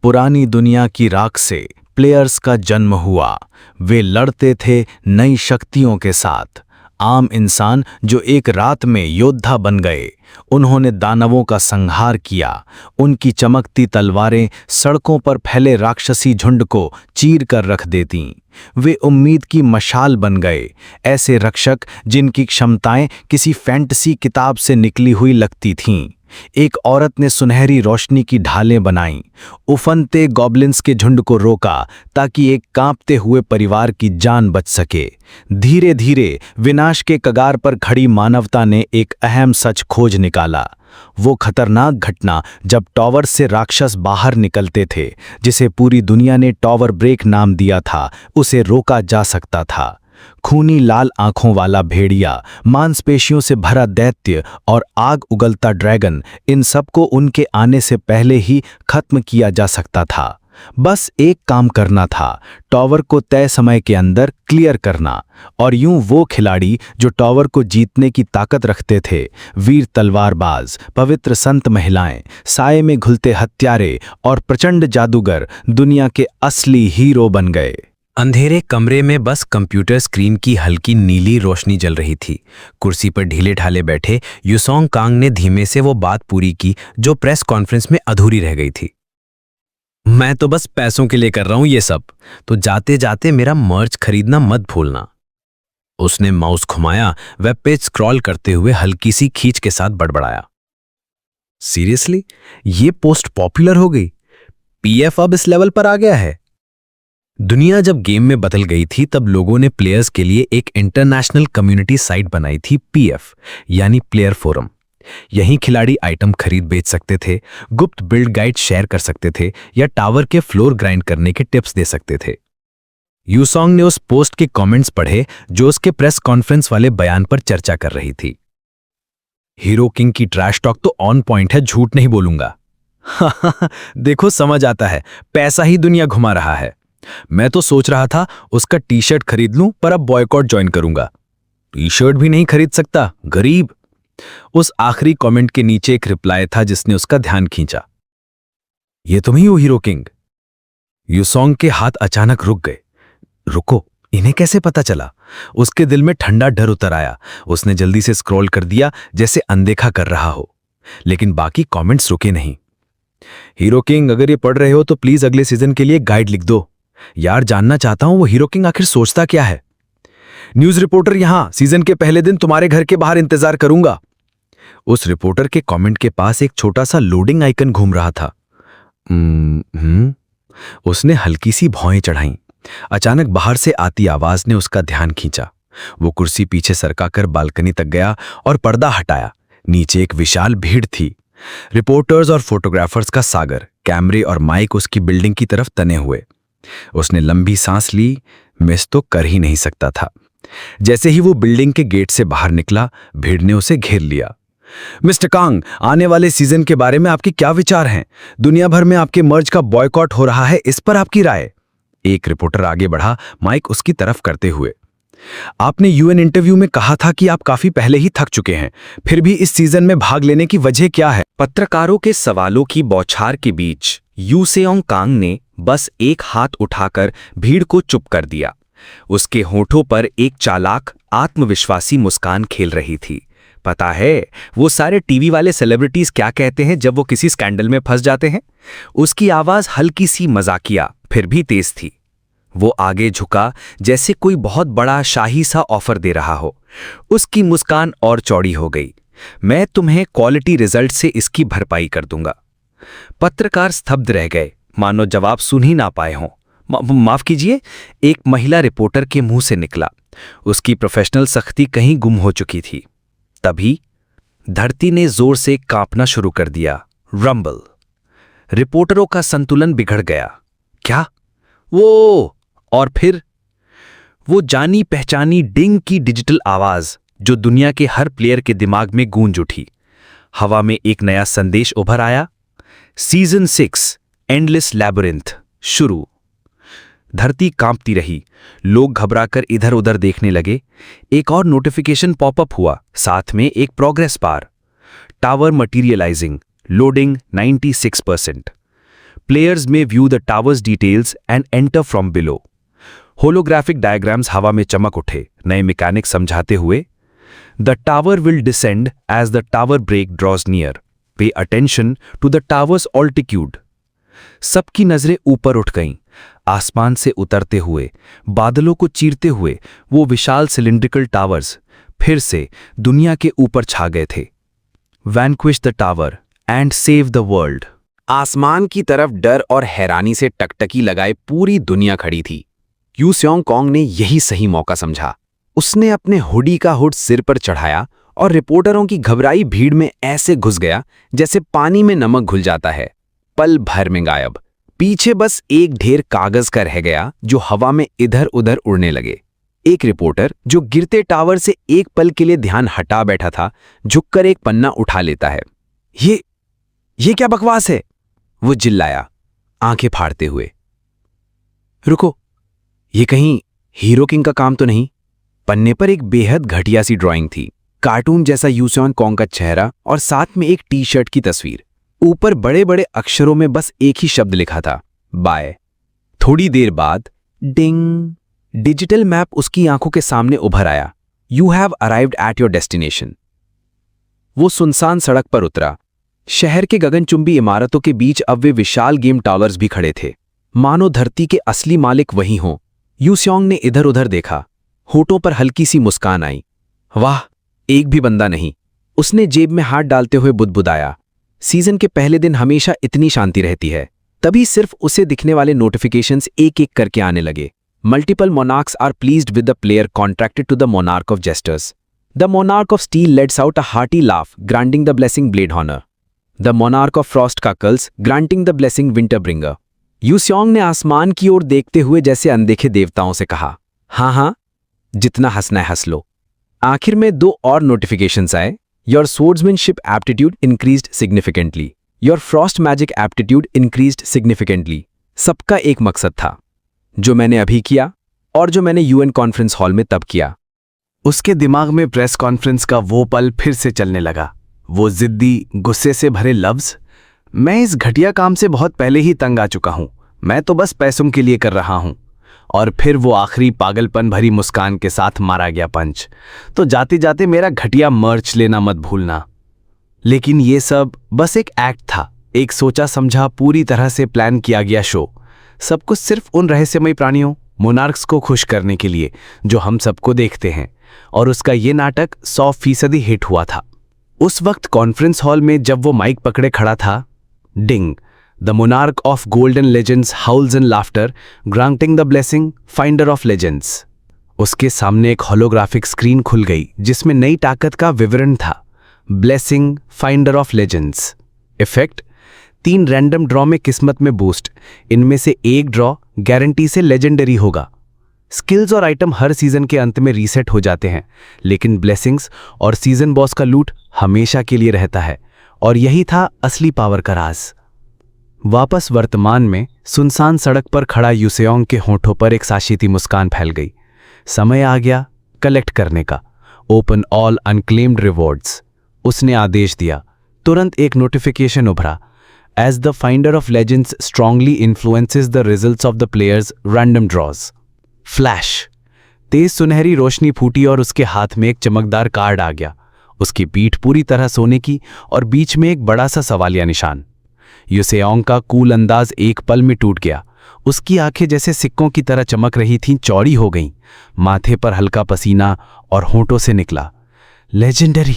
पुरानी दुनिया की राख से प्लेयर्स का जन्म हुआ। वे लड़ते थे नई शक्तियों के साथ। आम इंसान जो एक रात में योद्धा बन गए। उन्होंने दानवों का संहार किया। उनकी चमकती तलवारें सड़कों पर फैले राक्षसी झुंड को चीर कर रख देतीं। वे उम्मीद की मशाल बन गए, ऐसे रक्षक जिनकी क्षमताएं किसी फैंटेसी किताब से निकली हुई लगती थीं। एक औरत ने सुनहरी रोशनी की ढालें बनाईं, उफनते गॉब्लिन्स के झुंड को रोका ताकि एक कांपते हुए परिवार की जान बच सके। धीरे धीरे विनाश के कगार पर खड़ी मानवता ने एक अहम सच खोज निकाला। वो खतरनाक घटना जब टॉवर से राक्षस बाहर निकलते थे, जिसे पूरी दुनिया ने टॉवर ब्रेक नाम दिया था, उसे रोका जा सकता था। खूनी लाल आंखों वाला भेड़िया, मांसपेशियों से भरा दैत्य और आग उगलता ड्रैगन, इन सबको उनके आने से पहले ही खत्म किया जा सकता था। बस एक काम करना था, टॉवर को तय समय के अंदर क्लियर करना। और यूं वो खिलाड़ी जो टॉवर को जीतने की ताकत रखते थे, वीर तलवारबाज, पवित्र संत महिलाएं, साये में घुलते हत्यारे और प्रचंड जादूगर दुनिया के असली हीरो बन गए। अंधेरे कमरे में बस कंप्यूटर स्क्रीन की हल्की नीली रोशनी जल रही थी। कुर्सी पर ढीले ढाले बैठे युसोंग कांग ने धीमे से वो बात पूरी की जो प्रेस कॉन्फ्रेंस में अधूरी रह गई थी। मैं तो बस पैसों के लिए कर रहा हूं ये सब, तो जाते जाते मेरा मर्च खरीदना मत भूलना। उसने माउस घुमाया, वेब पेज स्क्रॉल करते हुए हल्की सी खींच के साथ बड़बड़ाया। सीरियसली, ये पोस्ट पॉपुलर हो गई? पीएफ अब इस लेवल पर आ गया है? दुनिया जब गेम में बदल गई थी तब लोगों ने प्लेयर्स के लिए एक इंटरनेशनल कम्युनिटी साइट बनाई थी, पीएफ यानी प्लेयर फोरम। यहीं खिलाड़ी आइटम खरीद बेच सकते थे, गुप्त बिल्ड गाइड शेयर कर सकते थे या टावर के फ्लोर ग्राइंड करने के टिप्स दे सकते थे। यूसोंग ने उस पोस्ट के कमेंट्स पढ़े जो उसके प्रेस कॉन्फ्रेंस वाले बयान पर चर्चा कर रही थी। हीरो किंग की ट्रैश टॉक तो ऑन पॉइंट है, झूठ नहीं बोलूंगा। देखो समझ आता है, पैसा ही दुनिया घुमा रहा है। मैं तो सोच रहा था उसका टी शर्ट खरीद लूं, पर अब बॉयकॉट ज्वाइन करूंगा। टी शर्ट भी नहीं खरीद सकता, गरीब। उस आखिरी कमेंट के नीचे एक रिप्लाई था जिसने उसका ध्यान खींचा। ये तुम ही हो हीरो किंग? यूसोंग के हाथ अचानक रुक गए। रुको, इन्हें कैसे पता चला? उसके दिल में ठंडा डर उतर आया। उसने जल्दी से स्क्रॉल कर दिया जैसे अनदेखा कर रहा हो, लेकिन बाकी कमेंट्स रुके नहीं। हीरो किंग, अगर ये पढ़ रहे हो तो प्लीज अगले सीजन के लिए गाइड लिख दो। यार, जानना चाहता हूं वो हीरो किंग आखिर सोचता क्या है। न्यूज रिपोर्टर यहां, सीजन के पहले दिन तुम्हारे घर के बाहर इंतजार करूंगा। उस रिपोर्टर के कमेंट के पास एक छोटा सा लोडिंग आइकन घूम रहा था। उसने हल्की सी भौएं चढ़ाई। अचानक बाहर से आती आवाज ने उसका ध्यान खींचा। वो कुर्सी पीछे सरकाकर बालकनी तक गया और पर्दा हटाया। नीचे एक विशाल भीड़ थी, रिपोर्टर्स और फोटोग्राफर्स का सागर। कैमरे और माइक उसकी बिल्डिंग की तरफ तने हुए। उसने लंबी सांस ली, मिस तो कर ही नहीं सकता था। जैसे ही वो बिल्डिंग के गेट से बाहर निकला, भीड़ ने उसे घेर लिया। मिस्टर कांग, आने वाले सीजन के बारे में आपके क्या विचार हैं? दुनिया भर में आपके मर्ज का बॉयकॉट हो रहा है, इस पर आपकी राय? एक रिपोर्टर आगे बढ़ा, माइक उसकी तरफ करते हुए। आपने यूएन इंटरव्यू में कहा था कि आप काफी पहले ही थक चुके हैं, फिर भी इस सीजन में भाग लेने की वजह क्या है? पत्रकारों के सवालों की बौछार के बीच यूसेओंग कांग ने बस एक हाथ उठाकर भीड़ को चुप कर दिया। उसके होठों पर एक चालाक, आत्मविश्वासी मुस्कान खेल रही थी। पता है वो सारे टीवी वाले सेलिब्रिटीज क्या कहते हैं जब वो किसी स्कैंडल में फंस जाते हैं? उसकी आवाज हल्की सी मजाकिया फिर भी तेज थी। वो आगे झुका जैसे कोई बहुत बड़ा शाही सा ऑफर दे रहा हो। उसकी मुस्कान और चौड़ी हो गई। मैं तुम्हें क्वालिटी रिजल्ट से इसकी भरपाई कर दूंगा। पत्रकार स्तब्ध रह गए, मानो जवाब सुन ही ना पाए हों। माफ कीजिए, एक महिला रिपोर्टर के मुंह से निकला। उसकी प्रोफेशनल सख्ती कहीं गुम हो चुकी थी। तभी धरती ने जोर से कांपना शुरू कर दिया। रंबल। रिपोर्टरों का संतुलन बिगड़ गया। क्या? वो और फिर वो जानी पहचानी डिंग की डिजिटल आवाज जो दुनिया के हर प्लेयर के दिमाग में गूंज उठी। हवा में एक नया संदेश उभर आया। सीजन 6 एंडलेस लैबिरिंथ शुरू। धरती कांपती रही। लोग घबराकर इधर उधर देखने लगे। एक और नोटिफिकेशन पॉपअप हुआ, साथ में एक progress bar. Tower materializing, loading 96%। Players may view the tower's details and enter from below. Holographic diagrams हवा में चमक उठे, नए मैकेनिक समझाते हुए। The tower will descend as the tower break draws near. Pay attention to the tower's altitude. सबकी नजरें ऊपर उठ गईं। आसमान से उतरते हुए, बादलों को चीरते हुए वो विशाल सिलिंड्रिकल टावर्स फिर से दुनिया के ऊपर छा गए थे। Vanquish the tower and save the world. आसमान की तरफ डर और हैरानी से टकटकी लगाए पूरी दुनिया खड़ी थी। यूसेओंग कांग ने यही सही मौका समझा। उसने अपने हुडी का हुड सिर पर चढ़ाया और रिपोर्टरों की घबराई भीड़ में ऐसे घुस गया जैसे पानी में नमक घुल जाता है। पल भर में गायब। पीछे बस एक ढेर कागज का रह गया जो हवा में इधर उधर उड़ने लगे। एक रिपोर्टर जो गिरते टावर से एक पल के लिए ध्यान हटा बैठा था, झुककर एक पन्ना उठा लेता है। ये क्या बकवास है? वो चिल्लाया, आंखें फाड़ते हुए। रुको, ये कहीं हीरो किंग का काम तो नहीं? पन्ने पर एक बेहद घटिया सी ड्राइंग थी। कार्टून जैसा यूसेओंग कांग का चेहरा और साथ में एक टी शर्ट की तस्वीर। ऊपर बड़े बड़े अक्षरों में बस एक ही शब्द लिखा था, बाय। थोड़ी देर बाद डिंग, डिजिटल मैप उसकी आंखों के सामने उभर आया। You have arrived at your destination. वो सुनसान सड़क पर उतरा। शहर के गगनचुंबी इमारतों के बीच अब वे विशाल गेम टावर्स भी खड़े थे, मानो धरती के असली मालिक वही हों। यूसेओंग ने इधर उधर देखा। होठों पर हल्की सी मुस्कान आई। वाह, एक भी बंदा नहीं। उसने जेब में हाथ डालते हुए बुदबुदाया। सीजन के पहले दिन हमेशा इतनी शांति रहती है। तभी सिर्फ उसे दिखने वाले नोटिफिकेशंस एक एक करके आने लगे। Multiple monarchs are pleased with the player contracted to the monarch of jesters. The monarch of steel lets out a hearty laugh granting the blessing blade honour. The monarch of frost cackles granting the blessing winter bringer. Yuseong ने आसमान की ओर देखते हुए जैसे अनदेखे देवताओं से कहा, हाँ हाँ, जितना हंसना है हंस लो। आखिर में 2 और नोटिफिकेशंस आए। Your swordsmanship aptitude increased significantly, your Frost magic aptitude increased significantly. सबका एक मकसद था, जो मैंने अभी किया और जो मैंने यूएन कॉन्फ्रेंस हॉल में तब किया। उसके दिमाग में प्रेस कॉन्फ्रेंस का वो पल फिर से चलने लगा। वो जिद्दी, गुस्से से भरे लफ्ज, मैं इस घटिया काम से बहुत पहले ही तंग आ चुका हूं, मैं तो बस पैसों के लिए कर रहा हूं। और फिर वो आखिरी पागलपन भरी मुस्कान के साथ मारा गया पंच, तो जाते जाते मेरा घटिया मर्च लेना मत भूलना। लेकिन ये सब बस एक एक्ट था, एक सोचा समझा पूरी तरह से प्लान किया गया शो। सब कुछ सिर्फ उन रहस्यमयी प्राणियों मोनार्क्स को खुश करने के लिए जो हम सबको देखते हैं। और उसका ये नाटक 100% हिट हुआ था। उस वक्त कॉन्फ्रेंस हॉल में जब वो माइक पकड़े खड़ा था, ding, the monarch of golden legends howls in laughter granting the blessing finder of legends. उसके सामने एक होलोग्राफिक स्क्रीन खुल गई जिसमें नई ताकत का विवरण था, blessing finder of legends. Effect, 3 random draw में किस्मत में बूस्ट, इनमें से एक ड्रॉ गारंटी से लेजेंडरी होगा। स्किल्स और आइटम हर सीजन के अंत में रीसेट हो जाते हैं, लेकिन ब्लेसिंग्स और सीजन बॉस का लूट हमेशा के लिए रहता है। और यही था असली पावर का राज। वापस वर्तमान में सुनसान सड़क पर खड़ा यूसेओंग के होठों पर एक साशीती मुस्कान फैल गई। समय आ गया कलेक्ट करने का, ओपन ऑल अनक्लेम्ड रिवॉर्ड्स। उसने आदेश दिया। तुरंत एक नोटिफिकेशन उभरा, as the finder of legends strongly influences the results of the player's random draws. Flash, तेज सुनहरी रोशनी फूटी और उसके हाथ में एक चमकदार कार्ड आ गया। उसकी पीठ पूरी तरह सोने की और बीच में एक बड़ा सा सवालिया निशान। यूसेओंग का कूल अंदाज एक पल में टूट गया। उसकी आंखें जैसे सिक्कों की तरह चमक रही थीं, चौड़ी हो गईं। माथे पर हल्का पसीना और होंठों से निकला, लेजेंडरी,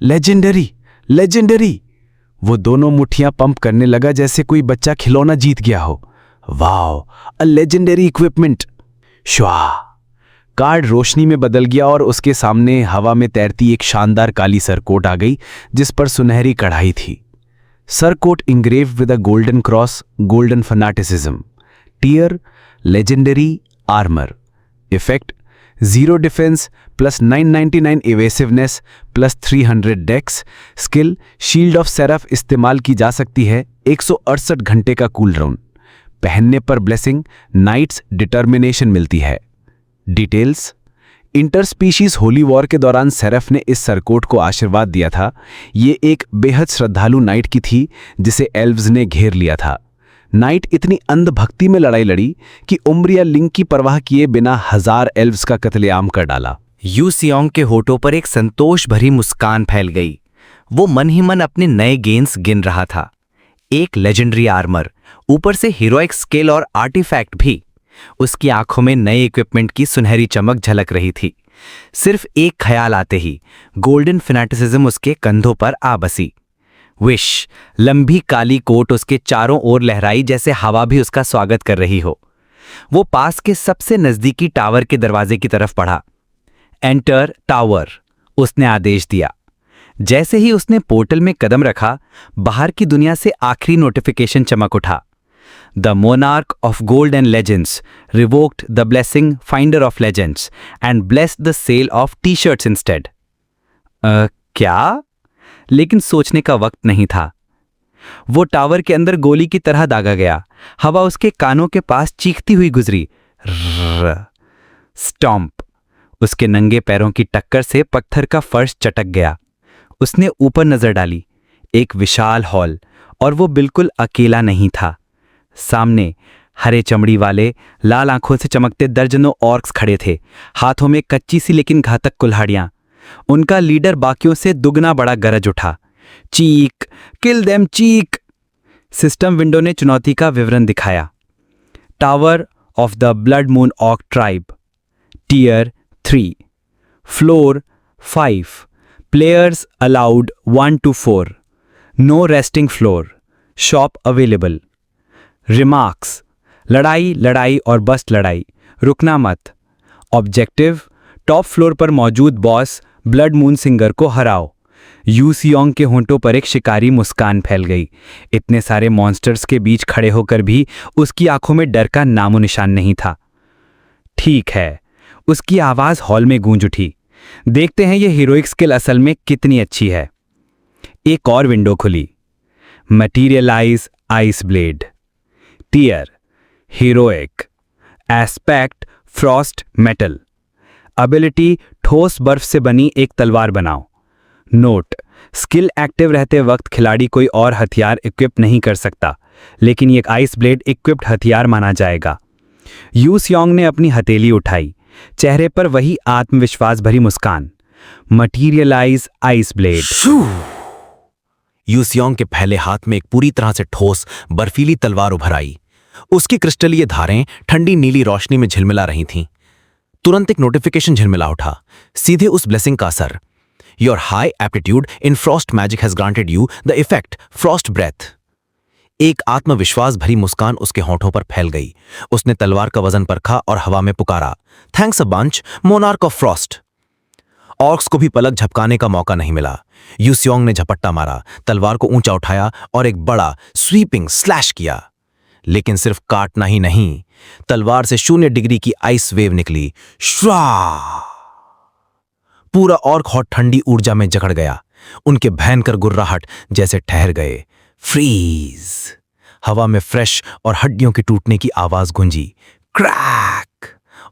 लेजेंडरी, लेजेंडरी। वो दोनों मुट्ठियां पंप करने लगा जैसे कोई बच्चा खिलौना जीत गया हो। Wow, a legendary equipment. श्वा, कार्ड रोशनी में बदल गया और उसके सामने हवा में तैरती एक शानदार काली सरकोट आ गई जिस पर सुनहरी कढ़ाई थी। Surcoat engrave with a golden cross, golden fanaticism. Tier, legendary armour. Effect, 0 defence plus 999 evasiveness plus 300 dex. Skill, shield of seraph इस्तेमाल की जा सकती है 168 घंटे का कूल डाउन। पहनने पर ब्लेसिंग नाइट्स डिटर्मिनेशन मिलती है। डिटेल्स, इंटरस्पीशीज होली वॉर के दौरान सेराफ ने इस सरकोट को आशीर्वाद दिया था। ये एक बेहद श्रद्धालु नाइट की थी जिसे एल्व्स ने घेर लिया था। नाइट इतनी अंधभक्ति में लड़ाई लड़ी कि उम्र या लिंग की परवाह किए बिना 1000 एल्व्स का कत्लेआम कर डाला। यूसियोंग के होठों पर एक संतोष भरी मुस्कान फैल गई। वो मन ही मन अपने नए गेंस गिन रहा था। एक लेजेंडरी आर्मर, ऊपर से हीरोइक स्किल और आर्टिफैक्ट भी। उसकी आंखों में नए इक्विपमेंट की सुनहरी चमक झलक रही थी। सिर्फ एक ख्याल आते ही गोल्डन फैनेटिसिज्म उसके कंधों पर आ बसी। विश, लंबी काली कोट उसके चारों ओर लहराई जैसे हवा भी उसका स्वागत कर रही हो। वो पास के सबसे नजदीकी टावर के दरवाजे की तरफ बढ़ा। एंटर टावर, उसने आदेश दिया। जैसे ही उसने पोर्टल में कदम रखा, बाहर की दुनिया से आखिरी नोटिफिकेशन चमक उठा। The monarch of gold and legends revoked the blessing finder of legends and blessed the sale of T shirts instead. क्या? लेकिन सोचने का वक्त नहीं था। वो टावर के अंदर गोली की तरह दागा गया। हवा उसके कानों के पास चीखती हुई गुजरी। स्टॉम्प, उसके नंगे पैरों की टक्कर से पत्थर का फर्श चटक गया। उसने ऊपर नजर डाली। एक विशाल हॉल, और वो बिल्कुल अकेला नहीं था। सामने हरे चमड़ी वाले लाल आंखों से चमकते दर्जनों ऑर्क्स खड़े थे, हाथों में कच्ची सी लेकिन घातक कुल्हाड़ियां। उनका लीडर बाकियों से दुगना बड़ा गरज उठा, चीक, किल देम चीक। सिस्टम विंडो ने चुनौती का विवरण दिखाया। Tower of the blood moon orc tribe, tier 3, floor 5, players allowed 1 to 4, no resting floor, shop available. Remarks: लड़ाई लड़ाई और बस लड़ाई, रुकना मत। ऑब्जेक्टिव: टॉप फ्लोर पर मौजूद बॉस ब्लड मून सिंगर को हराओ। यू सियोंग के होंठों पर एक शिकारी मुस्कान फैल गई। इतने सारे मॉन्स्टर्स के बीच खड़े होकर भी उसकी आंखों में डर का नामो निशान नहीं था। ठीक है, उसकी आवाज हॉल में गूंज उठी। देखते हैं ये हीरोइक स्किल असल में कितनी अच्छी है। एक और विंडो खुली। Materialize ice blade. Tier: heroic. Aspect: frost metal. Ability: ठोस बर्फ से बनी एक तलवार बनाओ। नोट: स्किल एक्टिव रहते वक्त खिलाड़ी कोई और हथियार इक्विप नहीं कर सकता, लेकिन ये आइस ब्लेड इक्विप्ड हथियार माना जाएगा। यू सियोंग ने अपनी हथेली उठाई, चेहरे पर वही आत्मविश्वास भरी मुस्कान। Materialize ice blade. Yu Seong के पहले हाथ में एक पूरी तरह से ठोस बर्फीली तलवार उभर आई। उसकी क्रिस्टलीय धारें ठंडी नीली रोशनी में झिलमिला रही थीं। तुरंत एक नोटिफिकेशन झिलमिला उठा, सीधे उस ब्लेसिंग का असर। Your high aptitude in frost magic has granted you the effect frost breath. एक आत्मविश्वास भरी मुस्कान उसके होंठों पर फैल गई। उसने तलवार का वजन परखा और हवा में पुकारा, thanks a bunch, monarch of Frost. Orcs को भी पलक झपकाने का मौका नहीं मिला। यू सियोंग ने झपट्टा मारा, तलवार को ऊंचा उठाया और एक बड़ा स्वीपिंग स्लैश किया। लेकिन सिर्फ काटना ही नहीं, तलवार से 0 डिग्री की आइस वेव निकली। श्वा! पूरा ऑर्क हॉट ठंडी ऊर्जा में जकड़ गया। उनके भयंकर गुर्राहट जैसे ठहर गए। फ्रीज! हवा में फ्रेश और हड्डियों के टूटने की आवाज गूंजी। क्रैक!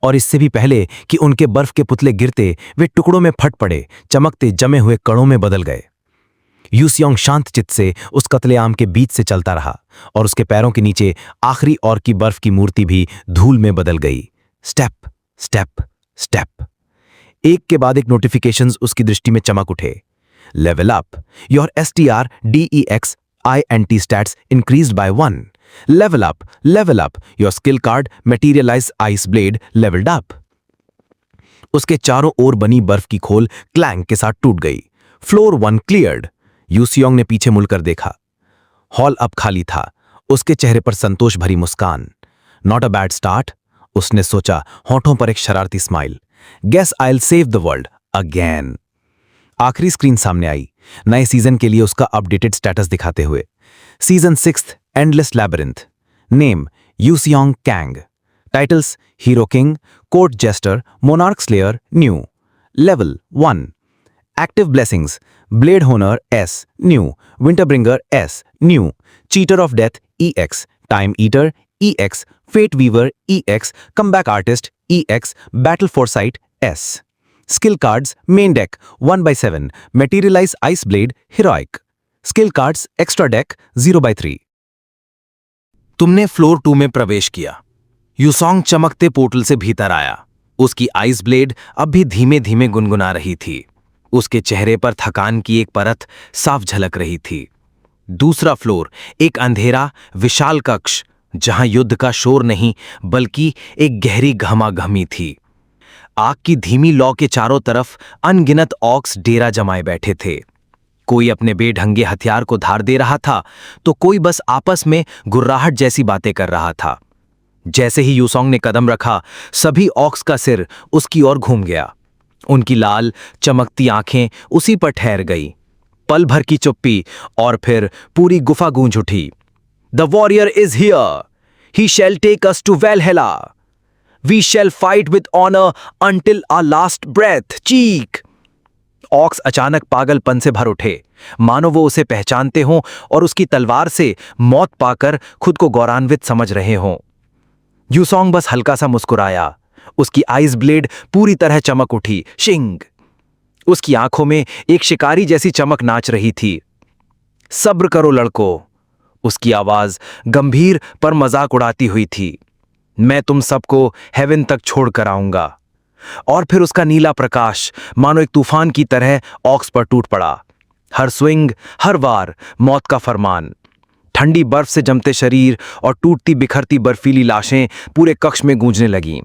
और इससे भी पहले कि उनके बर्फ के पुतले गिरते, वे टुकड़ों में फट पड़े, चमकते जमे हुए कणों में बदल गए। यू सियोंग शांत चित्त से उस कत्लेआम के बीच से चलता रहा और उसके पैरों के नीचे आखिरी ऑर्क की बर्फ की मूर्ति भी धूल में बदल गई। Step step step. एक के बाद एक नोटिफिकेशंस उसकी दृष्टि में चमक उठे। Level up, your STR DEX INT stats increased by 1। Level up, your skill card materialize ice blade levelled up. उसके चारों ओर बनी बर्फ की खोल क्लैंग के साथ टूट गई। Floor 1 cleared. यू सियोंग ने पीछे मुड़कर देखा। हॉल अब खाली था। उसके चेहरे पर संतोष भरी मुस्कान। नॉट अ बैड स्टार्ट, उसने सोचा, होंठों पर एक शरारती smile. Guess I will save the world again. आखिरी स्क्रीन सामने आई, नए सीजन के लिए उसका अपडेटेड स्टेटस दिखाते हुए। Season 6 endless labyrinth. Name Yu Seong Kang. Titles hero king, court jester, monarch slayer, new. Level 1। Active blessings blade honour S new, winterbringer S new, cheater of death EX, time eater EX, fate weaver EX, comeback artist EX, battle foresight S। Skill cards main deck 1/7, materialize ice blade heroic. Skill cards extra deck 0/3। तुमने floor 2 में प्रवेश किया। यूसोंग चमकते portal से भीतर आया। उसकी ice blade अब भी धीमे धीमे गुनगुना रही थी। उसके चेहरे पर थकान की एक परत साफ झलक रही थी। दूसरा फ्लोर एक अंधेरा विशाल कक्ष, जहां युद्ध का शोर नहीं बल्कि एक गहरी घमाघमी थी। आग की धीमी लौ के चारों तरफ अनगिनत ऑक्स डेरा जमाए बैठे थे। कोई अपने बेढंगे हथियार को धार दे रहा था तो कोई बस आपस में गुर्राहट जैसी बातें कर रहा था। जैसे ही यूसोंग ने कदम रखा, सभी ऑक्स का सिर उसकी ओर घूम गया। उनकी लाल चमकती आंखें उसी पर ठहर गई। पल भर की चुप्पी और फिर पूरी गुफा गूंज उठी। The warrior is here, he shall take us to Valhalla, we shall fight with honour until our last breath. चीख! ऑक्स अचानक पागलपन से भर उठे, मानो वो उसे पहचानते हों और उसकी तलवार से मौत पाकर खुद को गौरवान्वित समझ रहे हों। यूसोंग बस हल्का सा मुस्कुराया। उसकी आइस ब्लेड पूरी तरह चमक उठी। शिंग! उसकी आंखों में एक शिकारी जैसी चमक नाच रही थी। सब्र करो लड़कों, उसकी आवाज गंभीर पर मजाक उड़ाती हुई थी। मैं तुम सबको हेवन तक छोड़ कर आऊंगा। और फिर उसका नीला प्रकाश मानो एक तूफान की तरह ऑक्स पर टूट पड़ा। हर स्विंग, हर वार मौत का फरमान। ठंडी बर्फ से जमते शरीर और टूटती बिखरती बर्फीली लाशें पूरे कक्ष में गूंजने लगीं।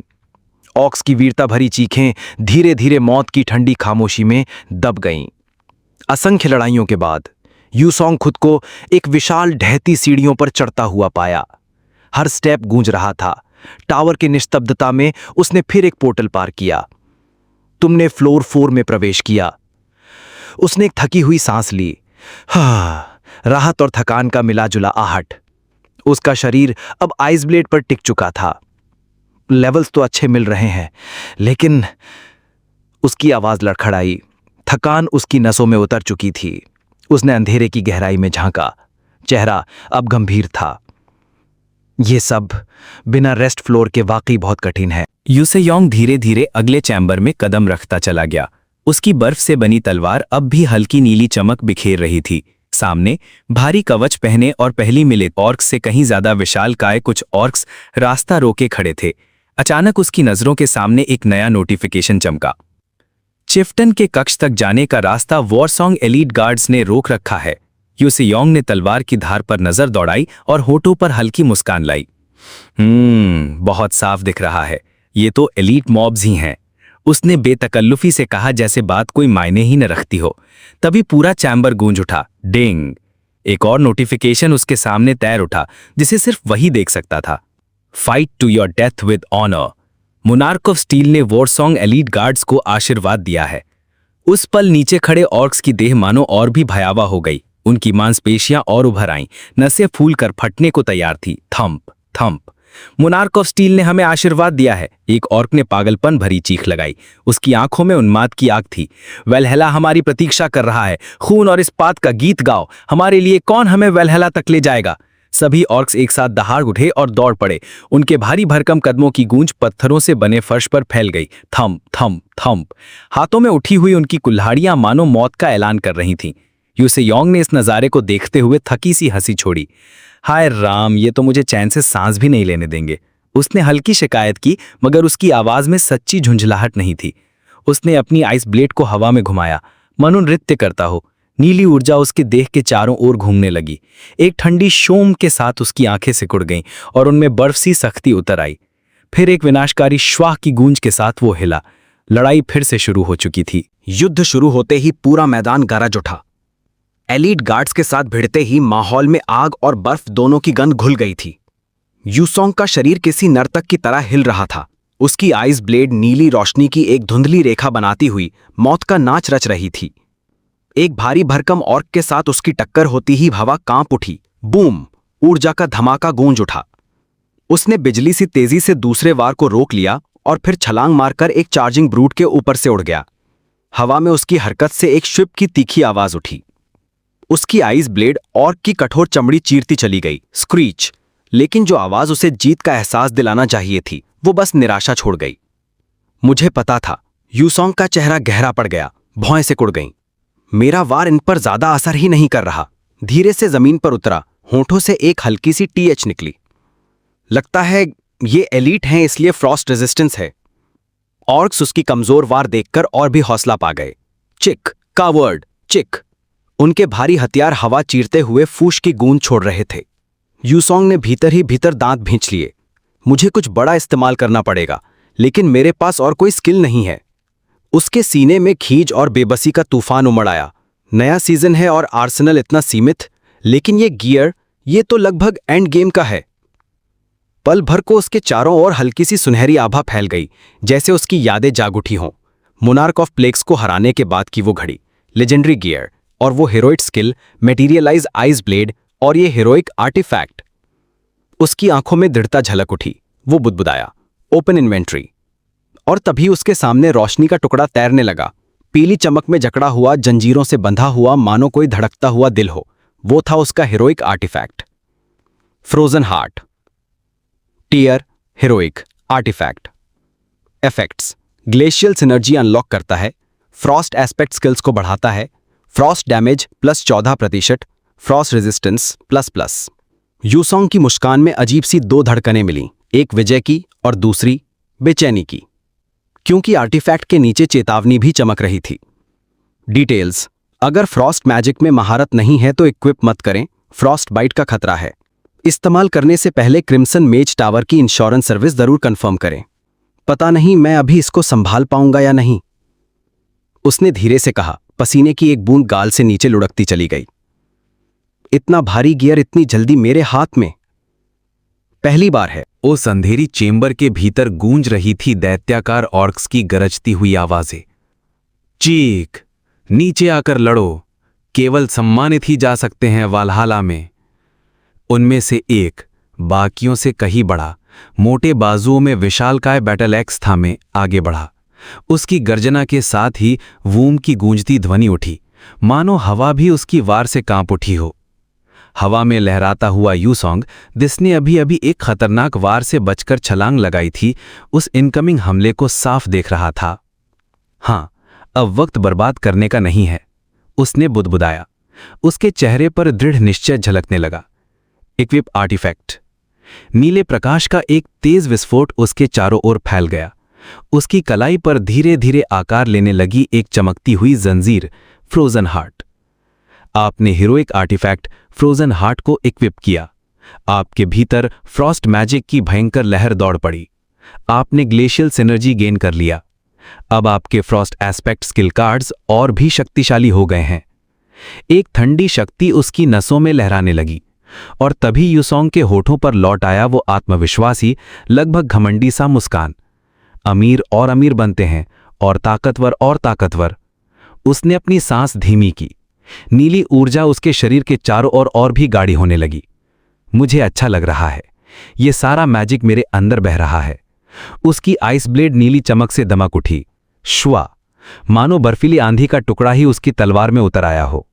ऑक्स की वीरता भरी चीखें धीरे धीरे मौत की ठंडी खामोशी में दब गईं। असंख्य लड़ाइयों के बाद यूसोंग खुद को एक विशाल ढहती सीढ़ियों पर चढ़ता हुआ पाया। हर स्टेप गूंज रहा था। टावर की निस्तब्धता में उसने फिर एक पोर्टल पार किया। तुमने फ्लोर 4 में प्रवेश किया। उसने एक थकी हुई सांस ली। राहत और थकान का मिला जुला आहट। उसका शरीर अब आइस ब्लेड पर टिक चुका था। लेवल्स तो अच्छे मिल रहे हैं, लेकिन उसकी आवाज लड़खड़ाई। थकान उसकी नसों में उतर चुकी थी। उसने अंधेरे की गहराई में झांका। चेहरा अब गंभीर था। यह सब बिना रेस्ट फ्लोर के वाकई बहुत कठिन है। यूसेयोंग धीरे धीरे अगले चैम्बर में कदम रखता चला गया। उसकी बर्फ से बनी तलवार अब भी हल्की नीली चमक बिखेर रही थी। सामने भारी कवच पहने और पहली मिले ऑर्क्स से कहीं ज्यादा विशालकाय कुछ ऑर्क्स रास्ता रोके खड़े थे। अचानक उसकी नजरों के सामने एक नया नोटिफिकेशन चमका। चिफ्टन के कक्ष तक जाने का रास्ता वॉरसॉन्ग एलीट गार्ड्स ने रोक रखा है। यूसेयोंग ने तलवार की धार पर नजर दौड़ाई और होठों पर हल्की मुस्कान लाई। बहुत साफ दिख रहा है, ये तो एलीट मॉब्स ही हैं। उसने बेतकल्लुफी से कहा, जैसे बात कोई मायने ही न रखती हो। तभी पूरा चैम्बर गूंज उठा। डिंग! एक और नोटिफिकेशन उसके सामने तैर उठा, जिसे सिर्फ वही देख सकता था। Fight to your death with honour. Monarch of steel ने वॉरसॉन्ग एलीट गार्ड्स को आशीर्वाद दिया है। उस पल नीचे खड़े ऑर्क्स की देह मानो और भी भयावह हो गई। उनकी मांसपेशियां और उभर आईं, नसें फूल कर फटने को तैयार थी। Thump thump. Monarch of steel ने हमें आशीर्वाद दिया है। एक ऑर्क ने पागलपन भरी चीख लगाई। उसकी आंखों में उन्माद की आग थी। वेलहेला हमारी प्रतीक्षा कर रहा है। खून और इस्पात का गीत गाओ। हमारे लिए कौन हमें वेलहेला तक ले जाएगा? सभी ऑर्क्स एक साथ दहाड़ उठे और दौड़ पड़े। उनके भारी भरकम कदमों की गूंज पत्थरों से बने फर्श पर फैल गई। Thump thump thump. हाथों में उठी हुई उनकी कुल्हाड़ियां मानो मौत का ऐलान कर रही थीं। यूसेयोंग ने इस नज़ारे को देखते हुए थकी सी हंसी छोड़ी। हाय राम, ये तो मुझे चैन से सांस भी नहीं लेने देंगे। उसने हल्की शिकायत की, मगर उसकी आवाज में सच्ची झुंझलाहट नहीं थी। उसने अपनी आइस ब्लेड को हवा में घुमाया, मानो नृत्य करता हो। नीली ऊर्जा उसके देह के चारों ओर घूमने लगी। एक ठंडी शोम के साथ उसकी आंखें सिकुड़ गईं और उनमें बर्फ सी सख्ती उतर आई। फिर एक विनाशकारी श्वाह की गूंज के साथ वो हिला। लड़ाई फिर से शुरू हो चुकी थी। युद्ध शुरू होते ही पूरा मैदान गरज उठा। एलीट गार्ड्स के साथ भिड़ते ही माहौल में आग और बर्फ दोनों की गंध घुल गई थी। यूसोंग का शरीर किसी नर्तक की तरह हिल रहा था। उसकी आइस ब्लेड नीली रोशनी की एक धुंधली रेखा बनाती हुई मौत का नाच रच रही थी। एक भारी भरकम ऑर्क के साथ उसकी टक्कर होती ही हवा कांप उठी। बूम! ऊर्जा का धमाका गूंज उठा। उसने बिजली सी तेजी से दूसरे वार को रोक लिया और फिर छलांग मारकर एक चार्जिंग ब्रूट के ऊपर से उड़ गया। हवा में उसकी हरकत से एक शिप की तीखी आवाज उठी। उसकी आइस ब्लेड ऑर्क की कठोर चमड़ी चीरती चली गई। स्क्रीच! लेकिन जो आवाज उसे जीत का एहसास दिलाना चाहिए थी, वो बस निराशा छोड़ गई। मुझे पता था। यूसोंग का चेहरा गहरा पड़ गया। भौएं सिकुड़ गईं। मेरा वार इन पर ज्यादा असर ही नहीं कर रहा। धीरे से जमीन पर उतरा। होंठों से एक हल्की सी टीएच निकली। लगता है ये एलीट हैं, इसलिए फ्रॉस्ट रेजिस्टेंस है। ऑर्क्स उसकी कमजोर वार देखकर और भी हौसला पा गए। चिक! कावर्ड! चिक! उनके भारी हथियार हवा चीरते हुए फूश की गूंज छोड़ रहे थे। यूसोंग ने भीतर ही भीतर दांत भींच लिए। मुझे कुछ बड़ा इस्तेमाल करना पड़ेगा, लेकिन मेरे पास और कोई स्किल नहीं है। उसके सीने में खींच और बेबसी का तूफान उमड़ आया। नया सीजन है और आर्सेनल इतना सीमित, लेकिन ये गियर, ये तो लगभग एंड गेम का है। पल भर को उसके चारों ओर हल्की सी सुनहरी आभा फैल गई, जैसे उसकी यादें जाग उठी हों। मोनार्क ऑफ प्लेग्स को हराने के बाद की वो घड़ी, लेजेंडरी गियर और वो heroic skill, materialise ice blade और ये हीरोइक आर्टिफैक्ट। उसकी आंखों में दृढ़ता झलक उठी। वो बुदबुदाया, ओपन इन्वेंट्री। और तभी उसके सामने रोशनी का टुकड़ा तैरने लगा। पीली चमक में जकड़ा हुआ, जंजीरों से बंधा हुआ, मानो कोई धड़कता हुआ दिल हो। वो था उसका heroic artifact. Frozen heart. Tier heroic artifact. Effects: glacial synergy unlock करता है। फ्रॉस्ट एस्पेक्ट स्किल्स को बढ़ाता है। Frost damage +14%। Frost resistance ++। Yusong की मुस्कान में अजीब सी दो धड़कनें मिलीं, एक विजय की और दूसरी बेचैनी की, क्योंकि आर्टिफैक्ट के नीचे चेतावनी भी चमक रही थी। डिटेल्स: अगर फ्रॉस्ट मैजिक में महारत नहीं है तो इक्विप मत करें। फ्रॉस्ट बाइट का खतरा है। इस्तेमाल करने से पहले क्रिम्सन मेज टावर की इंश्योरेंस सर्विस जरूर कंफर्म करें। पता नहीं मैं अभी इसको संभाल पाऊंगा या नहीं, उसने धीरे से कहा। पसीने की एक बूंद गाल से नीचे लुढ़कती चली गई। इतना भारी गियर इतनी जल्दी मेरे हाथ में? पहली बार है। उस अंधेरी चेंबर के भीतर गूंज रही थी दैत्याकार ऑर्क्स की गरजती हुई आवाजें। चीख, नीचे आकर लड़ो, केवल सम्मानित ही जा सकते हैं वालहाला में। उनमें से एक, बाकियों से कहीं बड़ा, मोटे बाजुओं में विशालकाय बैटल एक्स थामे आगे बढ़ा। उसकी गर्जना के साथ ही वूम की गूंजती ध्वनि उठी, मानो हवा भी उसकी वार से कांप उठी हो। हवा में लहराता हुआ यूसोंग, जिसने अभी अभी एक खतरनाक वार से बचकर छलांग लगाई थी, उस इनकमिंग हमले को साफ देख रहा था। हाँ, अब वक्त बर्बाद करने का नहीं है, उसने बुदबुदाया। उसके चेहरे पर दृढ़ निश्चय झलकने लगा। Equip artifact. नीले प्रकाश का एक तेज विस्फोट उसके चारों ओर फैल गया। उसकी कलाई पर धीरे धीरे आकार लेने लगी एक चमकती हुई जंजीर, फ्रोजन हार्ट। आपने हीरोइक आर्टिफैक्ट फ्रोजन हार्ट को इक्विप किया। आपके भीतर फ्रॉस्ट मैजिक की भयंकर लहर दौड़ पड़ी। आपने ग्लेशियल सिनर्जी गेन कर लिया। अब आपके फ्रॉस्ट एस्पेक्ट स्किल कार्ड्स और भी शक्तिशाली हो गए हैं। एक ठंडी शक्ति उसकी नसों में लहराने लगी, और तभी यूसोंग के होठों पर लौट आया वो आत्मविश्वासी, लगभग घमंडी सा मुस्कान। अमीर और अमीर बनते हैं, और ताकतवर। उसने अपनी सांस धीमी की। नीली ऊर्जा उसके शरीर के चारों ओर और भी गाढ़ी होने लगी। मुझे अच्छा लग रहा है, ये सारा मैजिक मेरे अंदर बह रहा है। उसकी आइस ब्लेड नीली चमक से दमक उठी। श्वा, मानो बर्फीली आंधी का टुकड़ा ही उसकी तलवार में उतर आया हो।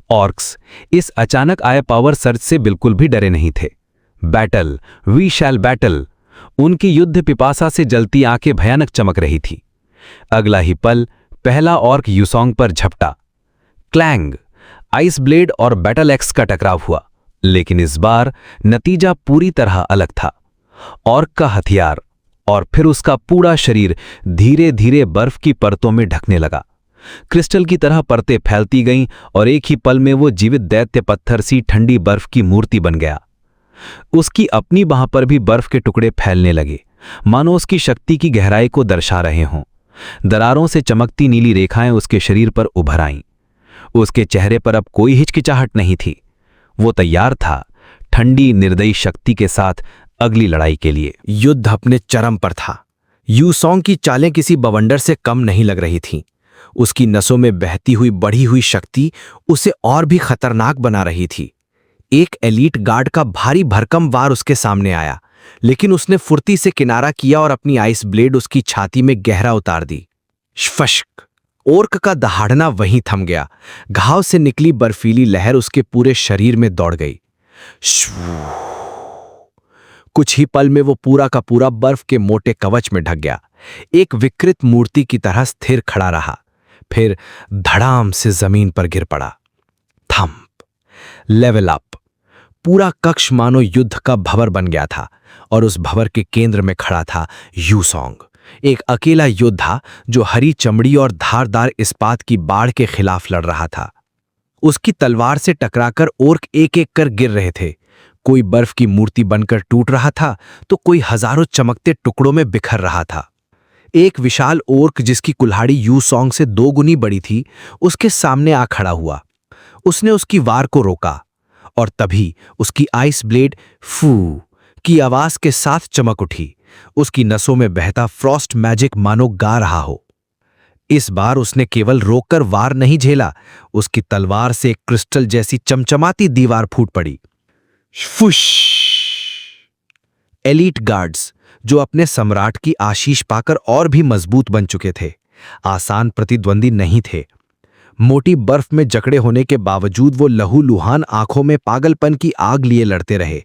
ऑर्क्स इस अचानक आए पावर सर्ज से बिल्कुल भी डरे नहीं थे। Battle, we shall battle. उनकी युद्ध पिपासा से जलती आंखें भयानक चमक रही थी। अगला ही पल पहला ऑर्क यूसोंग पर झपटा। क्लैंग, आइस ब्लेड और बैटल एक्स का टकराव हुआ, लेकिन इस बार नतीजा पूरी तरह अलग था। ऑर्क का हथियार और फिर उसका पूरा शरीर धीरे धीरे बर्फ की परतों में ढकने लगा। क्रिस्टल की तरह परतें फैलती गईं और एक ही पल में वो जीवित दैत्य पत्थर सी ठंडी बर्फ की मूर्ति बन गया। उसकी अपनी बाह पर भी बर्फ के टुकड़े फैलने लगे, मानो उसकी शक्ति की गहराई को दर्शा रहे हों। दरारों से चमकती नीली रेखाएं उसके शरीर पर उभर आईं। उसके चेहरे पर अब कोई हिचकिचाहट नहीं थी। वो तैयार था, ठंडी निर्दयी शक्ति के साथ अगली लड़ाई के लिए। युद्ध अपने चरम पर था। यूसोंग की चालें किसी बवंडर से कम नहीं लग रही थीं। उसकी नसों में बहती हुई बढ़ी हुई शक्ति उसे और भी खतरनाक बना रही थी। एक एलीट गार्ड का भारी भरकम वार उसके सामने आया, लेकिन उसने फुर्ती से किनारा किया और अपनी आइस ब्लेड उसकी छाती में गहरा उतार दी। फश्क! ओर्क का दहाड़ना वहीं थम गया। घाव से निकली बर्फीली लहर उसके पूरे शरीर में दौड़ गई। कुछ ही पल में वो पूरा का पूरा बर्फ के मोटे कवच में ढक गया। एक विकृत मूर्ति की तरह स्थिर खड़ा रहा, फिर धड़ाम से जमीन पर गिर पड़ा। थंप! Level up! पूरा कक्ष मानो युद्ध का भंवर बन गया था, और उस भंवर के केंद्र में खड़ा था यूसोंग, एक अकेला योद्धा जो हरी चमड़ी और धारदार इस्पात की बाढ़ के खिलाफ लड़ रहा था। उसकी तलवार से टकराकर ओर्क एक एक कर गिर रहे थे। कोई बर्फ की मूर्ति बनकर टूट रहा था, तो कोई हजारों चमकते टुकड़ों में बिखर रहा था। एक विशाल ओर्क जिसकी कुल्हाड़ी यूसोंग से 2 गुनी बड़ी थी, उसके सामने आ खड़ा हुआ। उसने उसकी वार को रोका, और तभी उसकी आइस ब्लेड फू की आवाज के साथ चमक उठी। उसकी नसों में बहता फ्रॉस्ट मैजिक मानो गा रहा हो। इस बार उसने केवल रोककर वार नहीं झेला, उसकी तलवार से एक क्रिस्टल जैसी चमचमाती दीवार फूट पड़ी। फुश! एलीट गार्ड्स, जो अपने सम्राट की आशीष पाकर और भी मजबूत बन चुके थे, आसान प्रतिद्वंदी नहीं थे। मोटी बर्फ में जकड़े होने के बावजूद वो लहूलुहान आंखों में पागलपन की आग लिए लड़ते रहे।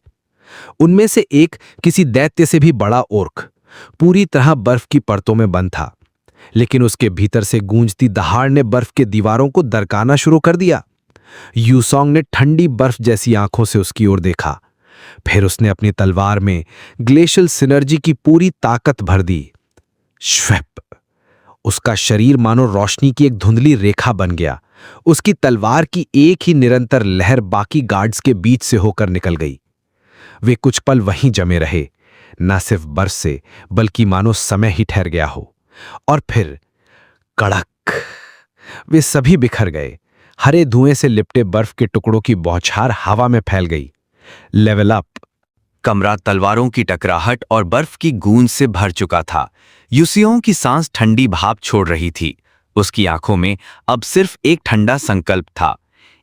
उनमें से एक किसी दैत्य से भी बड़ा ओर्क पूरी तरह बर्फ की परतों में बंद था, लेकिन उसके भीतर से गूंजती दहाड़ ने बर्फ के दीवारों को दरकाना शुरू कर दिया। यूसोंग ने ठंडी बर्फ जैसी आंखों से उसकी ओर देखा, फिर उसने अपनी तलवार में ग्लेशियल सिनर्जी की पूरी ताकत भर दी। श्वेप! उसका शरीर मानो रोशनी की एक धुंधली रेखा बन गया। उसकी तलवार की एक ही निरंतर लहर बाकी गार्ड्स के बीच से होकर निकल गई। वे कुछ पल वहीं जमे रहे, न सिर्फ बर्फ से बल्कि मानो समय ही ठहर गया हो। और फिर कड़क! वे सभी बिखर गए। हरे धुएं से लिपटे बर्फ के टुकड़ों की बौछार हवा में फैल गई। Level up! कमरा तलवारों की टकराहट और बर्फ की गूंज से भर चुका था। यूसियोंग की सांस ठंडी भाप छोड़ रही थी। उसकी आंखों में अब सिर्फ एक ठंडा संकल्प था।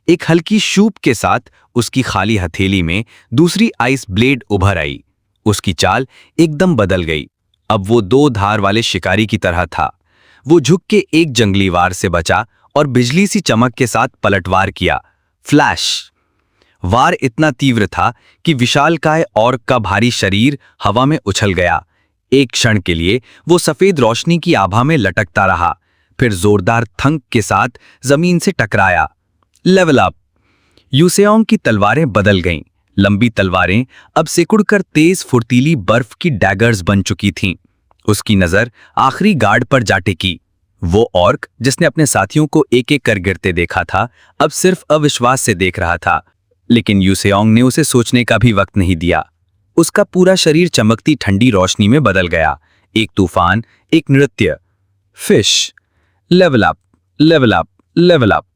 एक हल्की शूप के साथ उसकी खाली हथेली में दूसरी आइस ब्लेड उभर आई। उसकी चाल एकदम बदल गई। अब वो दो धार वाले शिकारी की तरह था। वो झुक के एक जंगली वार से बचा और बिजली सी चमक के साथ पलटवार किया। फ्लैश! वार इतना तीव्र था कि विशालकाय ऑर्क का भारी शरीर हवा में उछल गया। एक क्षण के लिए वो सफेद रोशनी की आभा में लटकता रहा, फिर जोरदार थंक के साथ जमीन से टकराया। Level up! यूसेओंग की तलवारें बदल गईं। लंबी तलवारें अब सिकुड़कर तेज फुर्तीली बर्फ की डैगर्स बन चुकी थीं। उसकी नजर आखिरी गार्ड पर जा टिकी। वो ऑर्क जिसने अपने साथियों को एक एक कर गिरते देखा था, अब सिर्फ अविश्वास से देख रहा था। लेकिन यूसेओंग ने उसे सोचने का भी वक्त नहीं दिया। उसका पूरा शरीर चमकती ठंडी रोशनी में बदल गया। एक तूफान, एक नृत्य। Fish! Level up, level up, level up.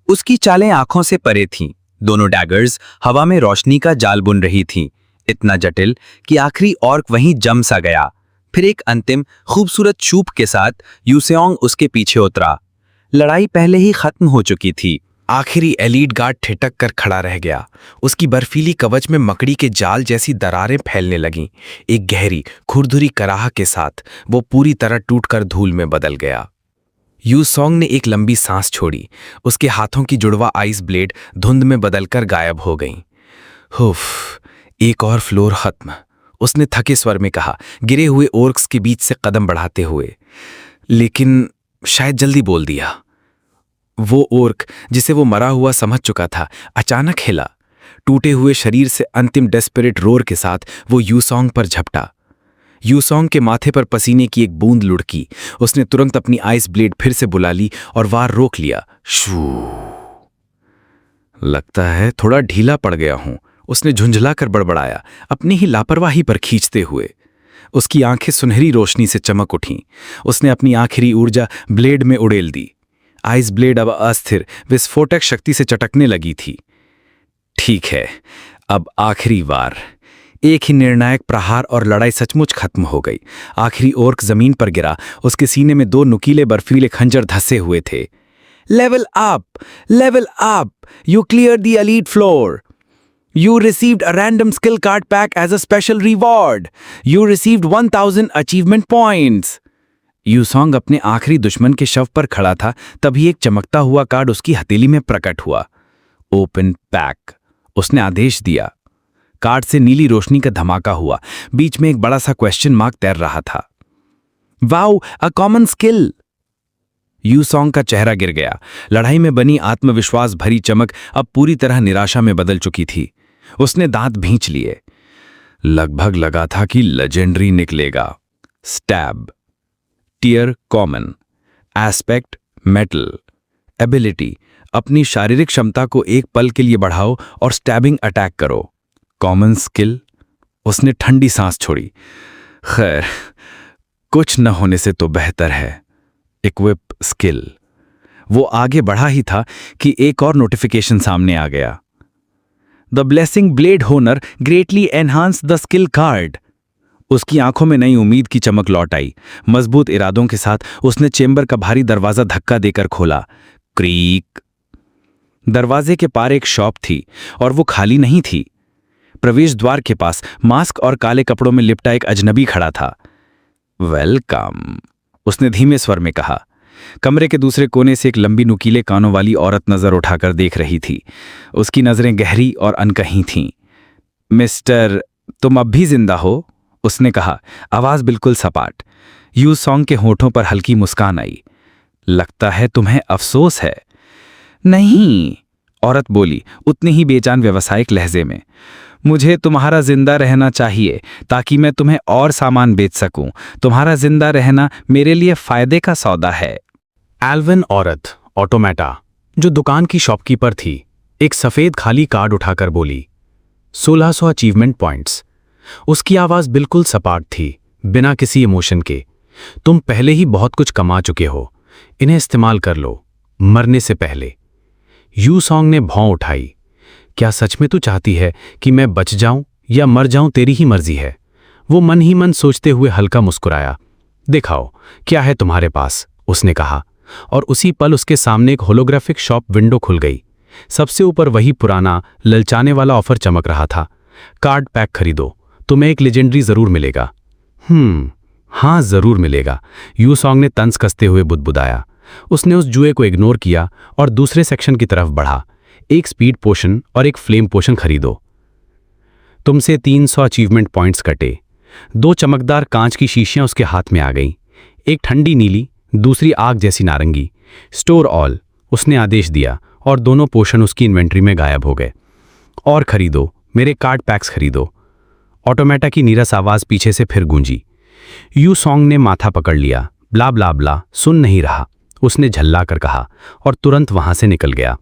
उसकी चालें आंखों से परे थीं। दोनों डैगर्स हवा में रोशनी का जाल बुन रही थीं, इतना जटिल कि आखिरी ऑर्क वहीं जम सा गया। फिर एक अंतिम खूबसूरत छूप के साथ यूसेओंग उसके पीछे उतरा। लड़ाई पहले ही खत्म हो चुकी थी। आखिरी एलीट गार्ड ठिठक कर खड़ा रह गया। उसकी बर्फीली कवच में मकड़ी के जाल जैसी दरारें फैलने लगीं। एक गहरी खुरदुरी कराह के साथ वो पूरी तरह टूटकर धूल में बदल गया। यूसोंग ने एक लंबी सांस छोड़ी। उसके हाथों की जुड़वा आइस ब्लेड धुंध में बदलकर गायब हो गईं। हुफ, एक और फ्लोर खत्म, उसने थके स्वर में कहा, गिरे हुए ओर्क्स के बीच से कदम बढ़ाते हुए। लेकिन शायद जल्दी बोल दिया। वो ओर्क जिसे वो मरा हुआ समझ चुका था अचानक हिला। टूटे हुए शरीर से अंतिम डेस्परेट रोर के साथ वो यूसोंग पर झपटा। यूसोंग के माथे पर पसीने की एक बूंद लुढ़की। उसने तुरंत अपनी आइस ब्लेड फिर से बुला ली और वार रोक लिया। शू! लगता है थोड़ा ढीला पड़ गया हूं, उसने झुंझलाकर बड़बड़ाया, अपनी ही लापरवाही पर खींचते हुए। उसकी आंखें सुनहरी रोशनी से चमक उठीं। उसने अपनी आखिरी ऊर्जा ब्लेड में उड़ेल दी। आइस ब्लेड अब अस्थिर विस्फोटक शक्ति से चटकने लगी थी। ठीक है, अब आखिरी वार। एक ही निर्णायक प्रहार और लड़ाई सचमुच खत्म हो गई। आखिरी ओर्क जमीन पर गिरा। उसके सीने में दो नुकीले बर्फीले खंजर धंसे हुए थे। Level up! Level up! You clear the elite floor! You received a random skill card pack as a special reward. You received 1000 achievement points. यूसोंग अपने आखिरी दुश्मन के शव पर खड़ा था, तभी एक चमकता हुआ कार्ड उसकी हथेली में प्रकट हुआ। ओपन पैक, उसने आदेश दिया। कार्ड से नीली रोशनी का धमाका हुआ। बीच में एक बड़ा सा क्वेश्चन मार्क तैर रहा था। Wow, a common skill! Yuseong का चेहरा गिर गया। लड़ाई में बनी आत्मविश्वास भरी चमक अब पूरी तरह निराशा में बदल चुकी थी। उसने दांत भींच लिए। लगभग लगा था कि लेजेंडरी निकलेगा। Stab, tier common, aspect metal, ability, अपनी शारीरिक क्षमता को एक पल के लिए बढ़ाओ और स्टैबिंग अटैक करो। कॉमन स्किल, उसने ठंडी सांस छोड़ी। खैर, कुछ न होने से तो बेहतर है। Equip skill. वो आगे बढ़ा ही था कि एक और नोटिफिकेशन सामने आ गया। The blessing blade honour greatly enhance the skill card. उसकी आंखों में नई उम्मीद की चमक लौट आई। मजबूत इरादों के साथ उसने चेंबर का भारी दरवाजा धक्का देकर खोला। क्रीक। दरवाजे के पार एक शॉप थी और वो खाली नहीं थी। प्रवेश द्वार के पास मास्क और काले कपड़ों में लिपटा एक अजनबी खड़ा था। वेलकम, उसने धीमे स्वर में कहा। कमरे के दूसरे कोने से एक लंबी नुकीले कानों वाली औरत नजर उठाकर देख रही थी। उसकी नजरें गहरी और अनकही थीं। मिस्टर, तुम अब भी जिंदा हो? उसने कहा, आवाज बिल्कुल सपाट। यूसोंग के होठों पर हल्की मुस्कान आई। लगता है तुम्हें अफसोस है। नहीं, औरत बोली उतनी ही बेजान व्यावसायिक लहजे में। मुझे तुम्हारा जिंदा रहना चाहिए ताकि मैं तुम्हें और सामान बेच सकूं। तुम्हारा जिंदा रहना मेरे लिए फायदे का सौदा है। एल्विन औरत, ऑटोमेटा, जो दुकान की शॉपकीपर थी, एक सफेद खाली कार्ड उठाकर बोली, 1600 अचीवमेंट पॉइंट्स। उसकी आवाज बिल्कुल सपाट थी, बिना किसी इमोशन के। तुम पहले ही बहुत कुछ कमा चुके हो, इन्हें इस्तेमाल कर लो, मरने से पहले। यूसोंग ने भौं उठाई। क्या सच में तू चाहती है कि मैं बच जाऊं या मर जाऊं तेरी ही मर्जी है। वो मन ही मन सोचते हुए हल्का मुस्कुराया। दिखाओ क्या है तुम्हारे पास, उसने कहा, और उसी पल उसके सामने एक होलोग्राफिक शॉप विंडो खुल गई। सबसे ऊपर वही पुराना ललचाने वाला ऑफर चमक रहा था। कार्ड पैक खरीदो, तुम्हें एक लेजेंडरी जरूर मिलेगा। हाँ जरूर मिलेगा, यूसोंग ने तंज कसते हुए बुदबुदाया। उसने उस जुए को इग्नोर किया और दूसरे सेक्शन की तरफ बढ़ा। एक स्पीड पोशन और एक फ्लेम पोशन खरीदो। तुमसे 300 अचीवमेंट पॉइंट्स कटे। 2 चमकदार कांच की शीशियां उसके हाथ में आ गईं, एक ठंडी नीली, दूसरी आग जैसी नारंगी। स्टोर ऑल, उसने आदेश दिया और दोनों पोशन उसकी इन्वेंट्री में गायब हो गए। और खरीदो, मेरे कार्ड पैक्स खरीदो। ऑटोमेटा की नीरस आवाज पीछे से फिर गूंजी। यूसोंग ने माथा पकड़ लिया। ब्ला ब्ला ब्ला सुन नहीं रहा, उसने झल्ला कर कहा और तुरंत वहां से निकल गया।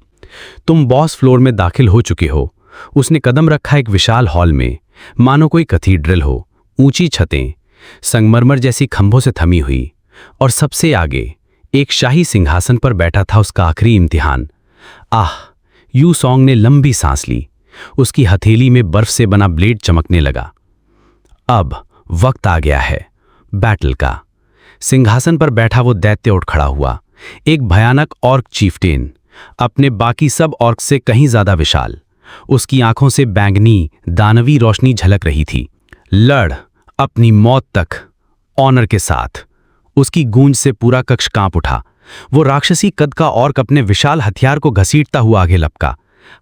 तुम बॉस फ्लोर में दाखिल हो चुके हो। उसने कदम रखा एक विशाल हॉल में, मानो कोई कैथेड्रल हो। ऊंची छतें, संगमरमर जैसी खंभों से थमी हुई, और सबसे आगे एक शाही सिंहासन पर बैठा था उसका आखिरी इम्तिहान। आह! यूसोंग ने लंबी सांस ली। उसकी हथेली में बर्फ से बना ब्लेड चमकने लगा। अब वक्त आ गया है बैटल का। सिंहासन पर बैठा वो दैत्य उठ खड़ा हुआ, एक भयानक ऑर्क चीफ्टेन, अपने बाकी सब ऑर्क से कहीं ज्यादा विशाल। उसकी आंखों से बैंगनी दानवी रोशनी झलक रही थी। लड़ अपनी मौत तक, ऑनर के साथ। उसकी गूंज से पूरा कक्ष कांप उठा। वो राक्षसी कद का ऑर्क अपने विशाल हथियार को घसीटता हुआ आगे लपका।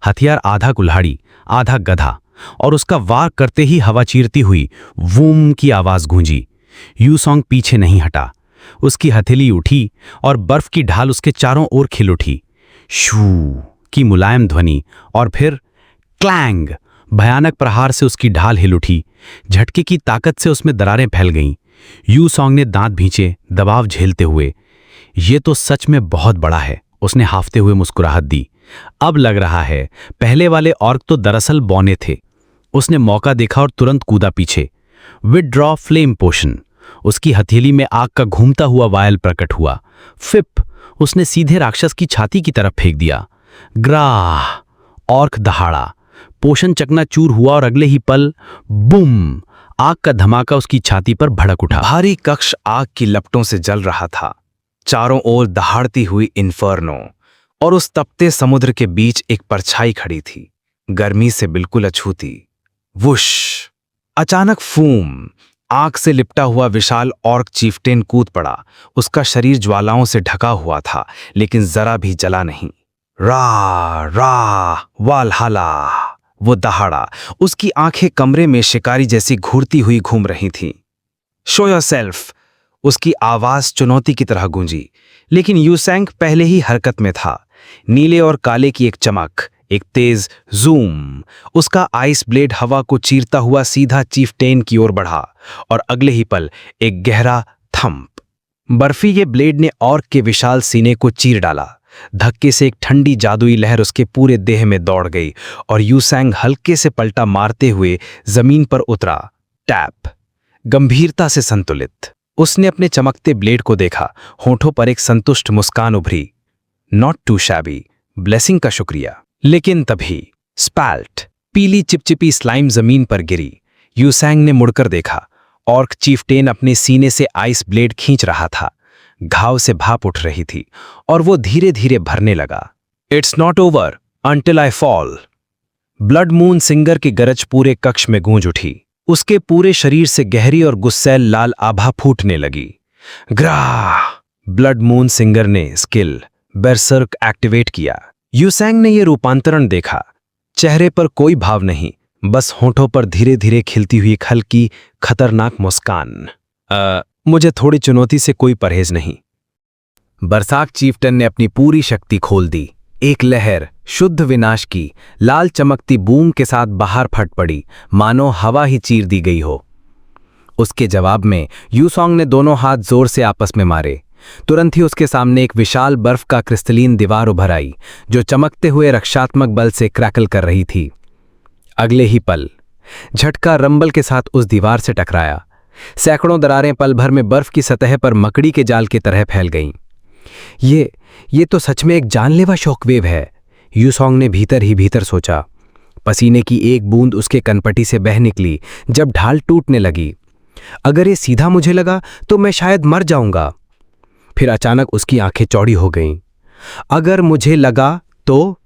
हथियार आधा कुल्हाड़ी आधा गधा, और उसका वार करते ही हवा चीरती हुई वूम की आवाज गूंजी। यूसोंग पीछे नहीं हटा। उसकी हथेली उठी और बर्फ की ढाल उसके चारों ओर खिल उठी। शू की मुलायम ध्वनि, और फिर क्लैंग! भयानक प्रहार से उसकी ढाल हिल उठी। झटके की ताकत से उसमें दरारें फैल गईं। यूसोंग ने दांत भींचे, दबाव झेलते हुए। ये तो सच में बहुत बड़ा है, उसने हाफते हुए मुस्कुराहट दी। अब लग रहा है पहले वाले ऑर्क तो दरअसल बौने थे। उसने मौका देखा और तुरंत कूदा पीछे। विदड्रॉ फ्लेम पोशन। उसकी हथेली में आग का घूमता हुआ वायल प्रकट हुआ। फिप! उसने सीधे राक्षस की छाती की तरफ फेंक दिया। ग्राह! ऑर्क दहाड़ा। पोशन चकनाचूर हुआ और अगले ही पल बूम! आग का धमाका उसकी छाती पर भड़क उठा। भारी कक्ष आग की लपटों से जल रहा था। चारों ओर दहाड़ती हुई इन्फर्नो, और उस तपते समुद्र के बीच एक परछाई खड़ी थी, गर्मी से बिल्कुल अछूती। वुश! अचानक फूम! आग से लिपटा हुआ विशाल ऑर्क चीफ्टेन कूद पड़ा। उसका शरीर ज्वालाओं से ढका हुआ था, लेकिन जरा भी जला नहीं। रा रा वालहला! वो दहाड़ा। उसकी आंखें कमरे में शिकारी जैसी घूरती हुई घूम रही थीं। Show yourself! उसकी आवाज चुनौती की तरह गूंजी, लेकिन यूसोंग पहले ही हरकत में था। नीले और काले की एक चमक, एक तेज जूम। उसका आइस ब्लेड हवा को चीरता हुआ सीधा चीफ्टेन की ओर बढ़ा, और अगले ही पल एक गहरा थंप। बर्फीले ब्लेड ने ऑर्क के विशाल सीने को चीर डाला। धक्के से एक ठंडी जादुई लहर उसके पूरे देह में दौड़ गई, और यूसोंग हल्के से पलटा मारते हुए जमीन पर उतरा। टैप! गंभीरता से संतुलित। उसने अपने चमकते ब्लेड को देखा। होठों पर एक संतुष्ट मुस्कान उभरी। नॉट टू शैबी, ब्लेसिंग का शुक्रिया। लेकिन तभी स्पैल्ट! पीली चिपचिपी स्लाइम जमीन पर गिरी। यूसोंग ने मुड़कर देखा। ऑर्क चीफ्टेन अपने सीने से आइस ब्लेड खींच रहा था। घाव से भाप उठ रही थी, और वो धीरे धीरे भरने लगा। It's not over until I fall! Blood moon singer की गरज पूरे कक्ष में गूंज उठी। उसके पूरे शरीर से गहरी और गुस्सैल लाल आभा फूटने लगी। ग्राह! ब्लड मून सिंगर ने स्किल बेरसर्क एक्टिवेट किया। यूसोंग ने यह रूपांतरण देखा। चेहरे पर कोई भाव नहीं, बस होठों पर धीरे धीरे खिलती हुई एक हल्की खतरनाक मुस्कान। मुझे थोड़ी चुनौती से कोई परहेज नहीं। बरसाक चीफ्टन ने अपनी पूरी शक्ति खोल दी। एक लहर शुद्ध विनाश की लाल चमकती बूम के साथ बाहर फट पड़ी, मानो हवा ही चीर दी गई हो। उसके जवाब में यूसोंग ने दोनों हाथ जोर से आपस में मारे। तुरंत ही उसके सामने एक विशाल बर्फ का क्रिस्टलीन दीवार उभर आई, जो चमकते हुए रक्षात्मक बल से क्रैकल कर रही थी। अगले ही पल झटका रंबल के साथ उस दीवार से टकराया। सैकड़ों दरारें पल भर में बर्फ की सतह पर मकड़ी के जाल की तरह फैल गईं। ये तो सच में एक जानलेवा शॉकवेव है, यूसोंग ने भीतर ही भीतर सोचा। पसीने की एक बूंद उसके कनपटी से बह निकली जब ढाल टूटने लगी। अगर ये सीधा मुझे लगा तो मैं शायद मर जाऊंगा। फिर अचानक उसकी आंखें चौड़ी हो गईं। अगर मुझे लगा तो?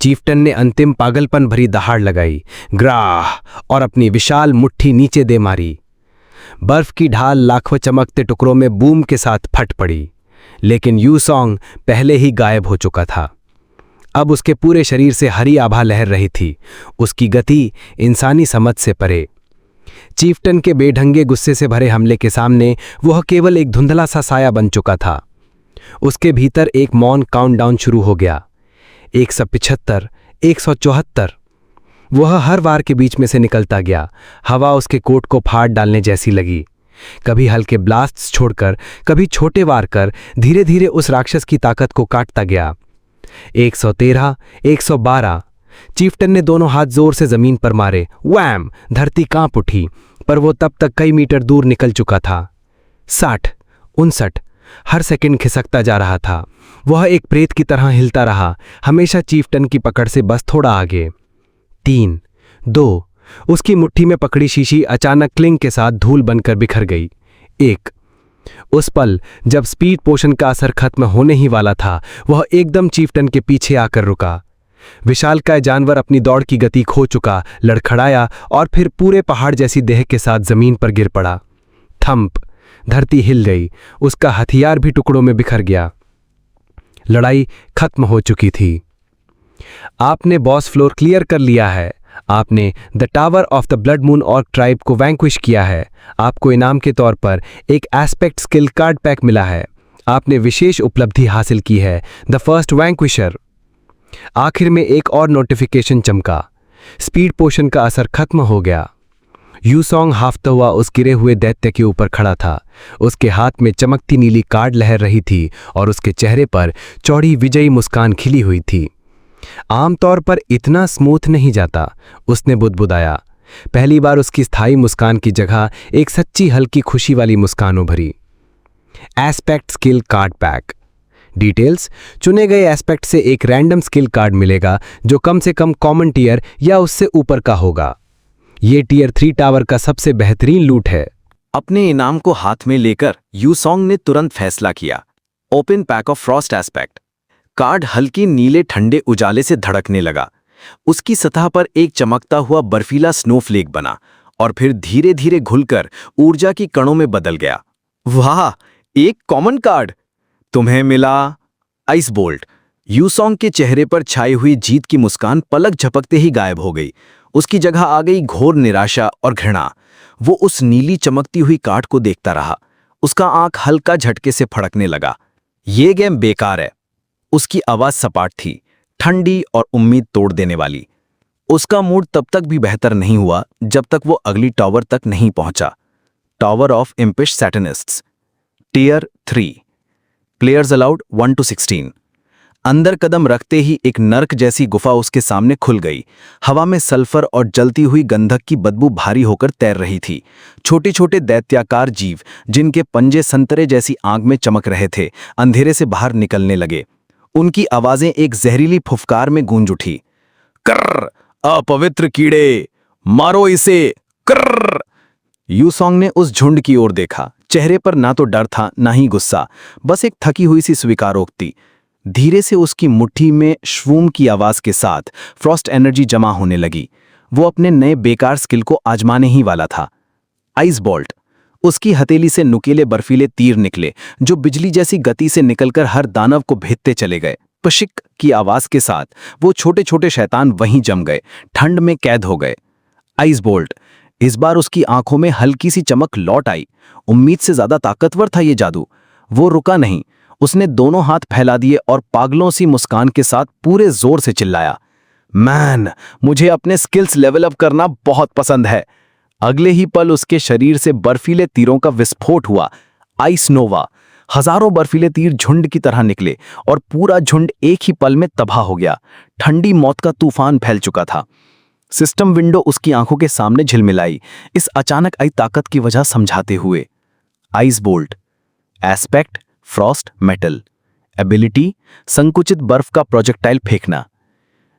चीफ्टन ने अंतिम पागलपन भरी दहाड़ लगाई, ग्राह, और अपनी विशाल मुट्ठी नीचे दे मारी। बर्फ की ढाल लाखों चमकते टुकड़ों में बूम के साथ फट पड़ी, लेकिन यू सॉन्ग पहले ही गायब हो चुका था। अब उसके पूरे शरीर से हरी आभा लहर रही थी, उसकी गति इंसानी समझ से परे। चीफ्टन के बेढंगे गुस्से से भरे हमले के सामने वह केवल एक धुंधला सा साया बन चुका था। उसके भीतर एक मौन काउंटडाउन शुरू हो गया। 175, 174। वह हर वार के बीच में से निकलता गया। हवा उसके कोट को फाड़ डालने जैसी लगी। कभी हल्के ब्लास्ट्स छोड़कर, कभी छोटे वार कर धीरे धीरे उस राक्षस की ताकत को काटता गया। 113, 112। चीफ्टन ने दोनों हाथ जोर से जमीन पर मारे। वैम! धरती कांप उठी, पर वो तब तक कई मीटर दूर निकल चुका था। 60, 59। हर सेकंड खिसकता जा रहा था। वह एक प्रेत की तरह हिलता रहा, हमेशा चीफ्टन की पकड़ से बस थोड़ा आगे। 3, 2। उसकी मुट्ठी में पकड़ी शीशी अचानक क्लिंग के साथ धूल बनकर बिखर गई। 1। उस पल जब स्पीड पोशन का असर खत्म होने ही वाला था, वह एकदम चीफ्टन के पीछे आकर रुका। विशालकाय जानवर अपनी दौड़ की गति खो चुका, लड़खड़ाया और फिर पूरे पहाड़ जैसी देह के साथ जमीन पर गिर पड़ा। थंप! धरती हिल गई, उसका हथियार भी टुकड़ों में बिखर गया। लड़ाई खत्म हो चुकी थी। आपने बॉस फ्लोर क्लियर कर लिया है। आपने the tower of the blood moon orc tribe को वैंक्विश किया है। आपको इनाम के तौर पर एक एस्पेक्ट स्किल कार्ड पैक मिला है। आपने विशेष उपलब्धि हासिल की है, द फर्स्ट वैंक्विशर। आखिर में एक और नोटिफिकेशन चमका। स्पीड पोशन का असर खत्म हो गया। यू सॉन्ग हाफता हुआ उस गिरे हुए दैत्य के ऊपर खड़ा था। उसके हाथ में चमकती नीली कार्ड लहर रही थी और उसके चेहरे पर चौड़ी विजयी मुस्कान खिली हुई थी। आमतौर पर इतना स्मूथ नहीं जाता, उसने बुदबुदाया। पहली बार उसकी स्थायी मुस्कान की जगह एक सच्ची हल्की खुशी वाली मुस्कान उभरी। Aspect skill card pack. Details: चुने गए एस्पेक्ट से एक रैंडम स्किल कार्ड मिलेगा जो कम से कम कॉमन टीयर या उससे ऊपर का होगा। ये टीयर 3 टावर का सबसे बेहतरीन लूट है। अपने इनाम को हाथ में लेकर यू सॉन्ग ने तुरंत फैसला किया। Open pack of Frost aspect. Card हल्के नीले ठंडे उजाले से धड़कने लगा। उसकी सतह पर एक चमकता हुआ बर्फीला स्नोफ्लेक बना और फिर धीरे धीरे घुलकर ऊर्जा की कणों में बदल गया। वाह, एक कॉमन कार्ड! तुम्हें मिला आइस बोल्ट। यू सॉन्ग के चेहरे पर छाई हुई जीत की मुस्कान पलक झपकते ही गायब हो गई। उसकी जगह आ गई घोर निराशा और घृणा। वो उस नीली चमकती हुई कार्ड को देखता रहा। उसका आंख हल्का झटके से फड़कने लगा। ये गेम बेकार है। उसकी आवाज सपाट थी, ठंडी और उम्मीद तोड़ देने वाली। उसका मूड तब तक भी बेहतर नहीं हुआ जब तक वो अगली टावर तक नहीं पहुंचा। Tower of impish satanists. Tier 3। Players allowed 1 to 16। अंदर कदम रखते ही एक नर्क जैसी गुफा उसके सामने खुल गई। हवा में सल्फर और जलती हुई गंधक की बदबू भारी होकर तैर रही थी। छोटे छोटे दैत्याकार जीव, जिनके पंजे संतरे जैसी आग में चमक रहे थे, अंधेरे से बाहर निकलने लगे। उनकी आवाजें एक जहरीली फुफकार में गूंज उठी। कर्र! अपवित्र कीड़े, मारो इसे! कर्र! यू सॉन्ग ने उस झुंड की ओर देखा। चेहरे पर ना तो डर था, ना ही गुस्सा, बस एक थकी हुई सी स्वीकारोक्ति। धीरे से उसकी मुट्ठी में श्वूम की आवाज के साथ फ्रॉस्ट एनर्जी जमा होने लगी। वो अपने नए बेकार स्किल को आजमाने ही वाला था। Ice bolt. उसकी हथेली से नुकीले बर्फीले तीर निकले, जो बिजली जैसी गति से निकलकर हर दानव को भेदते चले गए। पशिक की आवाज के साथ वो छोटे छोटे शैतान वहीं जम गए, ठंड में कैद हो गए। Ice bolt. इस बार उसकी आंखों में हल्की सी चमक लौट आई। उम्मीद से ज्यादा ताकतवर था ये जादू। वो रुका नहीं, उसने दोनों हाथ फैला दिए और पागलों सी मुस्कान के साथ पूरे जोर से चिल्लाया, मैन, मुझे अपने स्किल्स लेवल अप करना बहुत पसंद है। अगले ही पल उसके शरीर से बर्फीले तीरों का विस्फोट हुआ। आइस नोवा। हजारों बर्फीले तीर झुंड की तरह निकले और पूरा झुंड एक ही पल में तबाह हो गया। ठंडी मौत का तूफान फैल चुका था। सिस्टम विंडो उसकी आंखों के सामने झिलमिलाई, इस अचानक आई ताकत की वजह समझाते हुए। Ice bolt. Aspect frost metal. Ability संकुचित बर्फ का प्रोजेक्टाइल फेंकना।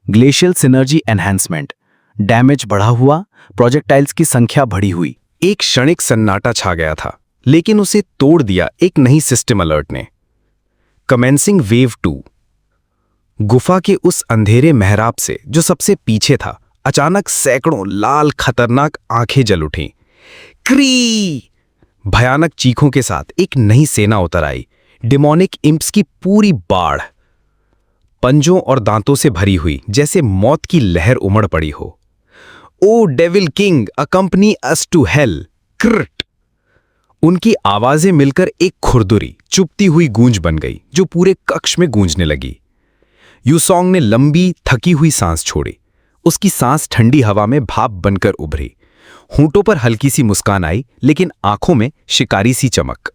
Glacial synergy enhancement. डैमेज बढ़ा हुआ, प्रोजेक्टाइल्स की संख्या बढ़ी हुई। एक क्षणिक सन्नाटा छा गया था, लेकिन उसे तोड़ दिया एक नई सिस्टम अलर्ट ने। Commencing wave 2। गुफा के उस अंधेरे मेहराब से जो सबसे पीछे था, अचानक सैकड़ों लाल खतरनाक आंखें जल उठीं। क्री! भयानक चीखों के साथ एक नई सेना उतर आई, डिमोनिक इम्प्स की पूरी बाढ़, पंजों और दांतों से भरी हुई, जैसे मौत की लहर उमड़ पड़ी हो। Oh devil king, accompany us to hell! कृट! उनकी आवाजें मिलकर एक खुरदुरी, चुपती हुई गूंज बन गई, जो पूरे कक्ष में गूंजने लगी। यूसोंग ने लंबी, थकी हुई सांस छोड़ी। उसकी सांस ठंडी हवा में भाप बनकर उभरी। होंठों पर हल्की सी मुस्कान आई, लेकिन आंखों में शिकारी सी चमक।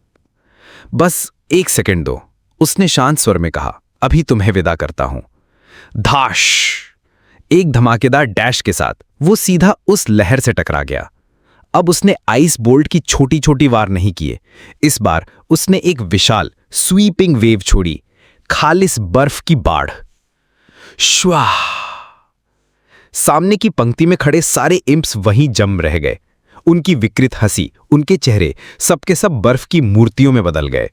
बस 1 सेकंड दो, उसने शांत स्वर में कहा। अभी तुम्हें विदा करता हूं। धाश! एक धमाकेदार डैश के साथ वो सीधा उस लहर से टकरा गया। अब उसने आइस बोल्ट की छोटी छोटी वार नहीं किए। इस बार उसने एक विशाल स्वीपिंग वेव छोड़ी, खालिस बर्फ की बाढ़। श्वा! सामने की पंक्ति में खड़े सारे इम्प्स वहीं जम रह गए। उनकी विकृत हंसी, उनके चेहरे सबके सब बर्फ की मूर्तियों में बदल गए।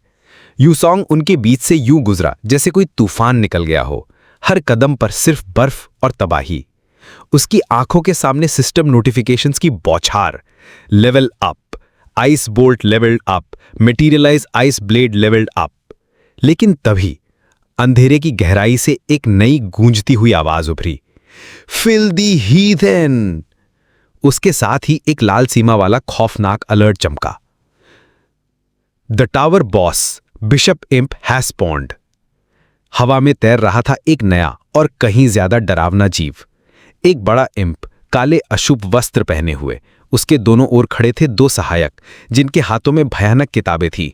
यूसोंग उनके बीच से यूं गुजरा जैसे कोई तूफान निकल गया हो। हर कदम पर सिर्फ बर्फ और तबाही। उसकी आंखों के सामने सिस्टम नोटिफिकेशंस की बौछार। Level up, ice bolt levelled up, materialize ice blade levelled up. लेकिन तभी अंधेरे की गहराई से एक नई गूंजती हुई आवाज उभरी। Fill the heathen! उसके साथ ही एक लाल सीमा वाला खौफनाक अलर्ट चमका। The tower boss bishop imp has स्पॉन्ड। हवा में तैर रहा था एक नया और कहीं ज्यादा डरावना जीव। एक बड़ा इम्प, काले अशुभ वस्त्र पहने हुए। उसके दोनों ओर खड़े थे 2 सहायक, जिनके हाथों में भयानक किताबें थीं।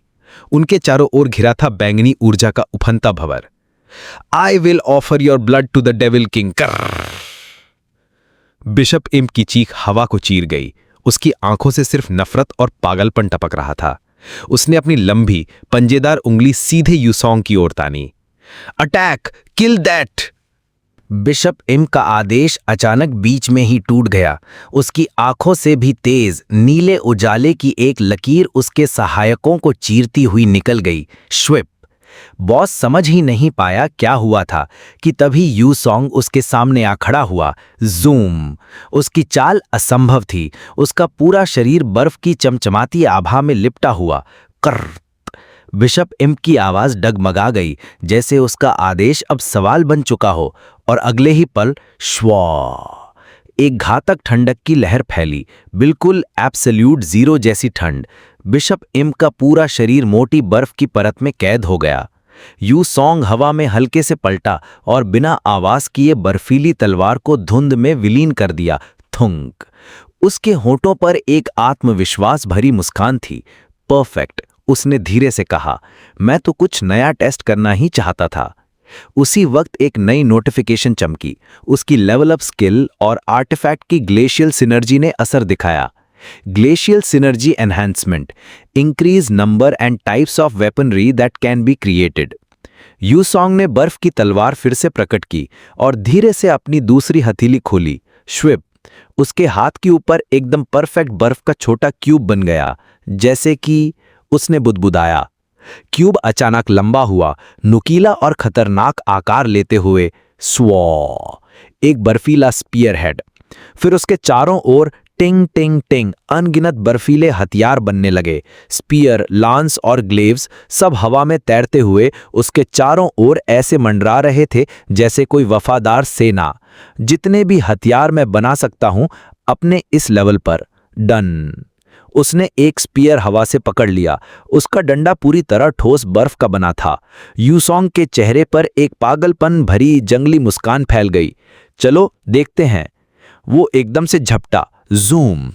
उनके चारों ओर घिरा था बैंगनी ऊर्जा का उफनता भंवर। I will offer your blood to the devil king. Bishop imp की चीख हवा को चीर गई। उसकी आंखों से सिर्फ नफरत और पागलपन टपक रहा था। उसने अपनी लंबी, पंजेदार उंगली सीधे यूसोंग की ओर तानी। Attack! Kill that! Bishop imp का आदेश अचानक बीच में ही टूट गया। उसकी आंखों से भी तेज नीले उजाले की एक लकीर उसके सहायकों को चीरती हुई निकल गई। श्विप! बॉस समझ ही नहीं पाया क्या हुआ था कि तभी यूसोंग उसके सामने आ खड़ा हुआ। जूम! उसकी चाल असंभव थी। उसका पूरा शरीर बर्फ की चमचमाती आभा में लिपटा हुआ। कर्र! बिशप इम्प की आवाज डगमगा गई, जैसे उसका आदेश अब सवाल बन चुका हो। और अगले ही पल श्वा! एक घातक ठंडक की लहर फैली, बिल्कुल एब्सोल्यूट जीरो जैसी ठंड। बिशप इम्प का पूरा शरीर मोटी बर्फ की परत में कैद हो गया। यूसोंग हवा में हल्के से पलटा और बिना आवाज किए बर्फीली तलवार को धुंध में विलीन कर दिया। थुंक! उसके होठों पर एक आत्मविश्वास भरी मुस्कान थी। परफेक्ट! उसने धीरे से कहा। मैं तो कुछ नया टेस्ट करना ही चाहता था। उसी वक्त एक नई नोटिफिकेशन चमकी। उसकी लेवल अप स्किल और आर्टिफैक्ट की ग्लेशियल सिनर्जी ने असर दिखाया। Glacial synergy enhancement, increase number and types of weaponry that can be created. Yuseong ने बर्फ की तलवार फिर से प्रकट की और धीरे से अपनी दूसरी हथेली खोली। श्विप! उसके हाथ के ऊपर एकदम परफेक्ट बर्फ का छोटा क्यूब बन गया, जैसे कि उसने बुदबुदाया। क्यूब अचानक लंबा हुआ, नुकीला और खतरनाक आकार लेते हुए स्वॉ! एक बर्फीला स्पीयर हेड। फिर उसके चारों ओर टिंग टिंग टिंग अनगिनत बर्फीले हथियार बनने लगे। स्पीयर, लांस और ग्लेव्स सब हवा में तैरते हुए उसके चारों ओर ऐसे मंडरा रहे थे जैसे कोई वफादार सेना। जितने भी हथियार मैं बना सकता हूं अपने इस लेवल पर। डन! उसने एक स्पीयर हवा से पकड़ लिया। उसका डंडा पूरी तरह ठोस बर्फ का बना था। यूसोंग के चेहरे पर एक पागलपन भरी जंगली मुस्कान फैल गई। चलो देखते हैं। वो एकदम से झपटा। जूम!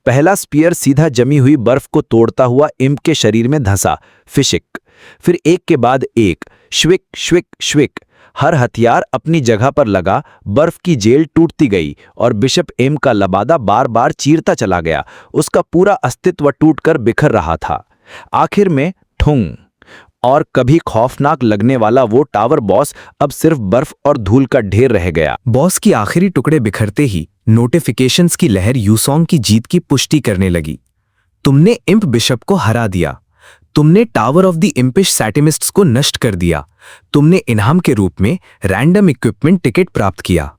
पहला स्पीयर सीधा जमी हुई बर्फ को तोड़ता हुआ इम्प के शरीर में धंसा। फिशिक! फिर एक के बाद एक। श्विक श्विक श्विक! हर हथियार अपनी जगह पर लगा। बर्फ की जेल टूटती गई और बिशप इम्प का लबादा बार बार चीरता चला गया। उसका पूरा अस्तित्व टूटकर बिखर रहा था। आखिर में ठुंग! और कभी खौफनाक लगने वाला वो टावर बॉस अब सिर्फ बर्फ और धूल का ढेर रह गया। बॉस की आखिरी टुकड़े बिखरते ही नोटिफिकेशंस की लहर यूसोंग की जीत की पुष्टि करने लगी। तुमने इम्प बिशप को हरा दिया। तुमने टावर ऑफ द इम्पिश सैटिमिस्ट्स को नष्ट कर दिया। तुमने इनाम के रूप में रैंडम इक्विपमेंट टिकट प्राप्त किया।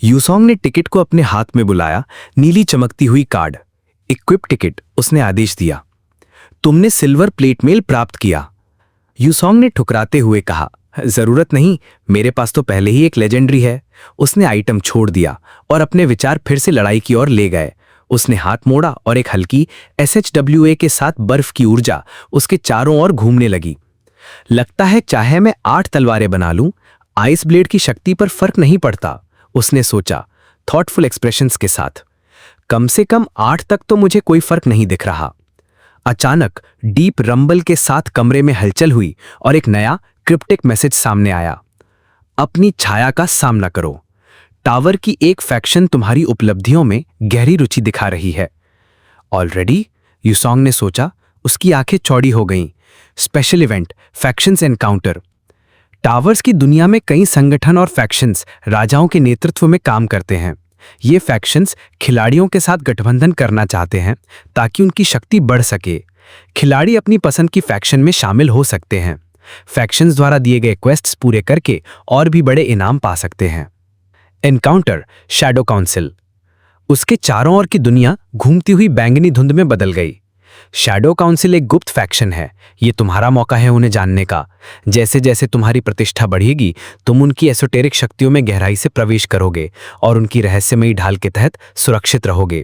यूसोंग ने टिकट को अपने हाथ में बुलाया, नीली चमकती हुई कार्ड, इक्विप टिकट, उसने आदेश दिया। तुमने सिल्वर प्लेट मेल प्राप्त किया। यूसोंग ने ठुकराते हुए कहा, जरूरत नहीं, मेरे पास तो पहले ही एक लेजेंडरी है। उसने आइटम छोड़ दिया और अपने विचार फिर से लड़ाई की ओर ले गए। उसने हाथ मोड़ा और एक हल्की SHWA के साथ बर्फ की ऊर्जा उसके चारों ओर घूमने लगी। लगता है चाहे मैं 8 तलवारें बना लूं, आइस ब्लेड की शक्ति पर फर्क नहीं पड़ता, उसने सोचा थॉटफुल एक्सप्रेशंस के साथ। कम से कम 8 तक तो मुझे कोई फर्क नहीं दिख रहा। अचानक डीप रंबल के साथ कमरे में हलचल हुई और एक नया क्रिप्टिक मैसेज सामने आया। अपनी छाया का सामना करो। टावर की एक फैक्शन तुम्हारी उपलब्धियों में गहरी रुचि दिखा रही है। ऑलरेडी, यूसोंग ने सोचा। उसकी आंखें चौड़ी हो गईं। Special event, factions encounter. Towers की दुनिया में कई संगठन और फैक्शंस राजाओं के नेतृत्व में काम करते हैं। ये फैक्शंस खिलाड़ियों के साथ गठबंधन करना चाहते हैं ताकि उनकी शक्ति बढ़ सके। खिलाड़ी अपनी पसंद की फैक्शन में शामिल हो सकते हैं। फैक्शंस द्वारा दिए गए क्वेस्ट्स पूरे करके और भी बड़े इनाम पा सकते हैं। Encounter, shadow council. उसके चारों ओर की दुनिया घूमती हुई बैंगनी धुंध में बदल गई। शैडो काउंसिल एक गुप्त फैक्शन है। ये तुम्हारा मौका है उन्हें जानने का। जैसे जैसे तुम्हारी प्रतिष्ठा बढ़ेगी, तुम उनकी एसोटेरिक शक्तियों में गहराई से प्रवेश करोगे और उनकी रहस्यमयी ढाल के तहत सुरक्षित रहोगे।